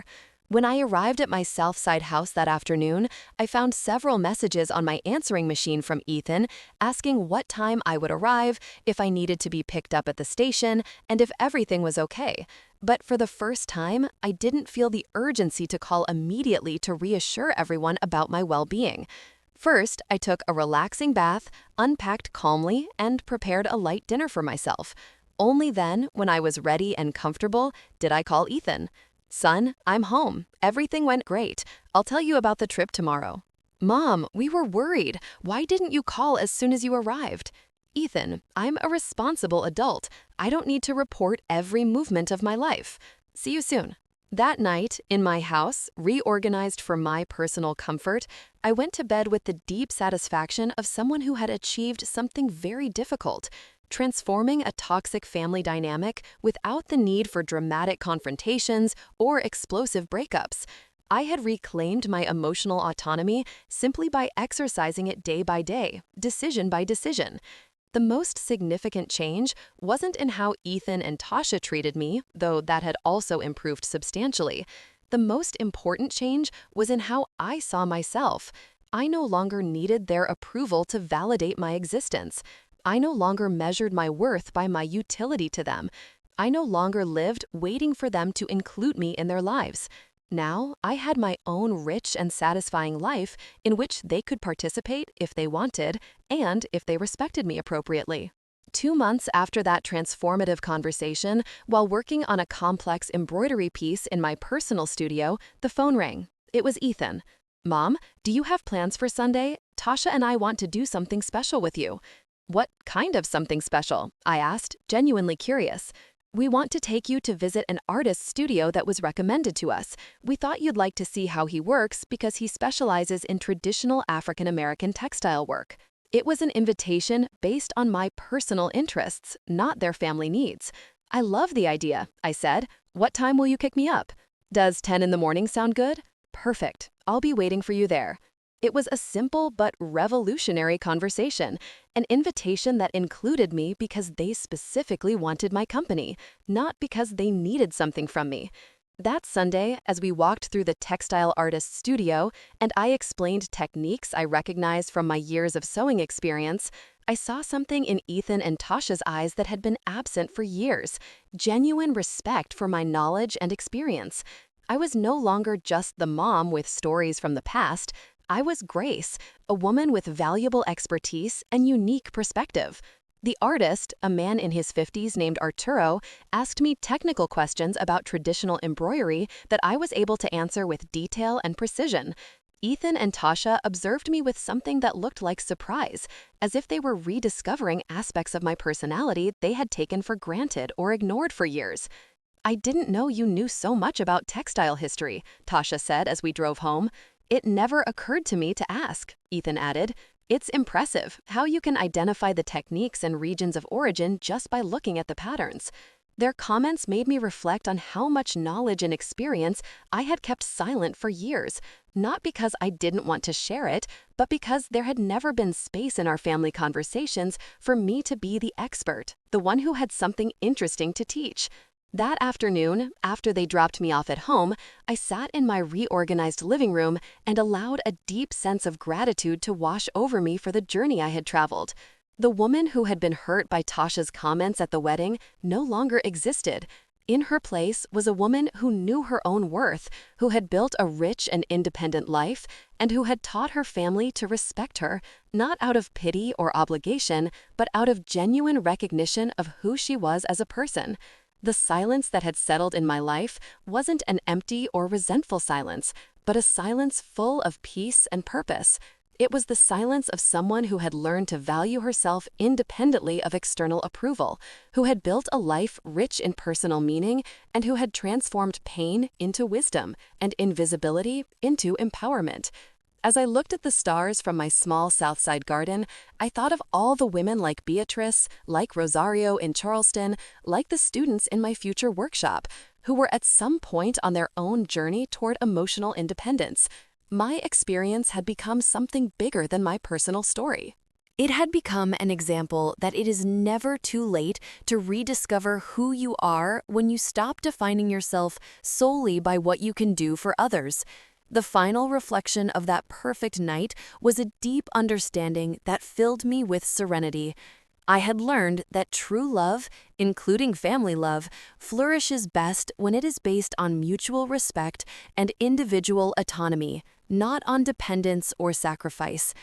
When I arrived at my Southside house that afternoon, I found several messages on my answering machine from Ethan asking what time I would arrive, if I needed to be picked up at the station, and if everything was okay. But for the first time, I didn't feel the urgency to call immediately to reassure everyone about my well-being. First, I took a relaxing bath, unpacked calmly, and prepared a light dinner for myself. Only then, when I was ready and comfortable, did I call Ethan. Son, I'm home. Everything went great. I'll tell you about the trip tomorrow. Mom, we were worried. Why didn't you call as soon as you arrived? Ethan, I'm a responsible adult. I don't need to report every movement of my life. See you soon. That night, in my house, reorganized for my personal comfort, I went to bed with the deep satisfaction of someone who had achieved something very difficult. Transforming a toxic family dynamic without the need for dramatic confrontations or explosive breakups. I had reclaimed my emotional autonomy simply by exercising it day by day, decision by decision. The most significant change wasn't in how Ethan and Tasha treated me, though that had also improved substantially. The most important change was in how I saw myself. I no longer needed their approval to validate my existence. I no longer measured my worth by my utility to them. I no longer lived waiting for them to include me in their lives. Now, I had my own rich and satisfying life in which they could participate if they wanted and if they respected me appropriately. 2 months after that transformative conversation, while working on a complex embroidery piece in my personal studio, the phone rang. It was Ethan. Mom, do you have plans for Sunday? Tasha and I want to do something special with you. What kind of something special? I asked, genuinely curious. We want to take you to visit an artist's studio that was recommended to us. We thought you'd like to see how he works because he specializes in traditional African American textile work. It was an invitation based on my personal interests, not their family needs. I love the idea, I said. What time will you pick me up? Does 10 in the morning sound good? Perfect. I'll be waiting for you there. It was a simple but revolutionary conversation, an invitation that included me because they specifically wanted my company, not because they needed something from me. That Sunday, as we walked through the textile artist's studio and I explained techniques I recognized from my years of sewing experience, I saw something in Ethan and Tasha's eyes that had been absent for years, genuine respect for my knowledge and experience. I was no longer just the mom with stories from the past. I was Grace, a woman with valuable expertise and unique perspective. The artist, a man in his 50s named Arturo, asked me technical questions about traditional embroidery that I was able to answer with detail and precision. Ethan and Tasha observed me with something that looked like surprise, as if they were rediscovering aspects of my personality they had taken for granted or ignored for years. I didn't know you knew so much about textile history, Tasha said as we drove home. It never occurred to me to ask, Ethan added. It's impressive how you can identify the techniques and regions of origin just by looking at the patterns. Their comments made me reflect on how much knowledge and experience I had kept silent for years, not because I didn't want to share it, but because there had never been space in our family conversations for me to be the expert, the one who had something interesting to teach. That afternoon, after they dropped me off at home, I sat in my reorganized living room and allowed a deep sense of gratitude to wash over me for the journey I had traveled. The woman who had been hurt by Tasha's comments at the wedding no longer existed. In her place was a woman who knew her own worth, who had built a rich and independent life, and who had taught her family to respect her, not out of pity or obligation, but out of genuine recognition of who she was as a person. The silence that had settled in my life wasn't an empty or resentful silence, but a silence full of peace and purpose. It was the silence of someone who had learned to value herself independently of external approval, who had built a life rich in personal meaning, and who had transformed pain into wisdom and invisibility into empowerment. As I looked at the stars from my small Southside garden, I thought of all the women like Beatrice, like Rosario in Charleston, like the students in my future workshop, who were at some point on their own journey toward emotional independence. My experience had become something bigger than my personal story. It had become an example that it is never too late to rediscover who you are when you stop defining yourself solely by what you can do for others. The final reflection of that perfect night was a deep understanding that filled me with serenity. I had learned that true love, including family love, flourishes best when it is based on mutual respect and individual autonomy, not on dependence or sacrifice.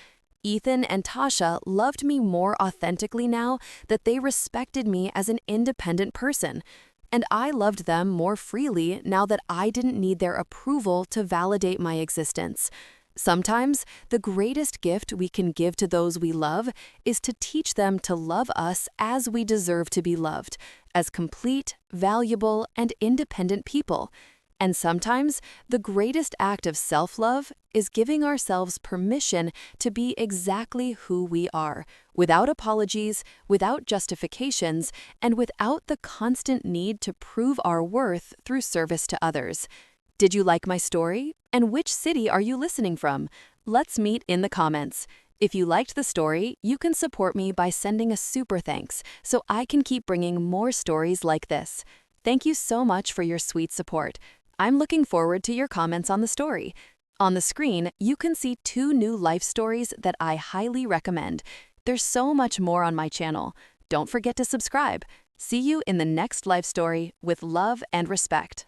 Ethan and Tasha loved me more authentically now that they respected me as an independent person. And I loved them more freely now that I didn't need their approval to validate my existence. Sometimes, the greatest gift we can give to those we love is to teach them to love us as we deserve to be loved, as complete, valuable, and independent people. And sometimes, the greatest act of self-love is giving ourselves permission to be exactly who we are, without apologies, without justifications, and without the constant need to prove our worth through service to others. Did you like my story? And which city are you listening from? Let's meet in the comments. If you liked the story, you can support me by sending a super thanks so I can keep bringing more stories like this. Thank you so much for your sweet support. I'm looking forward to your comments on the story. On the screen, you can see 2 new life stories that I highly recommend. There's so much more on my channel. Don't forget to subscribe. See you in the next life story with love and respect.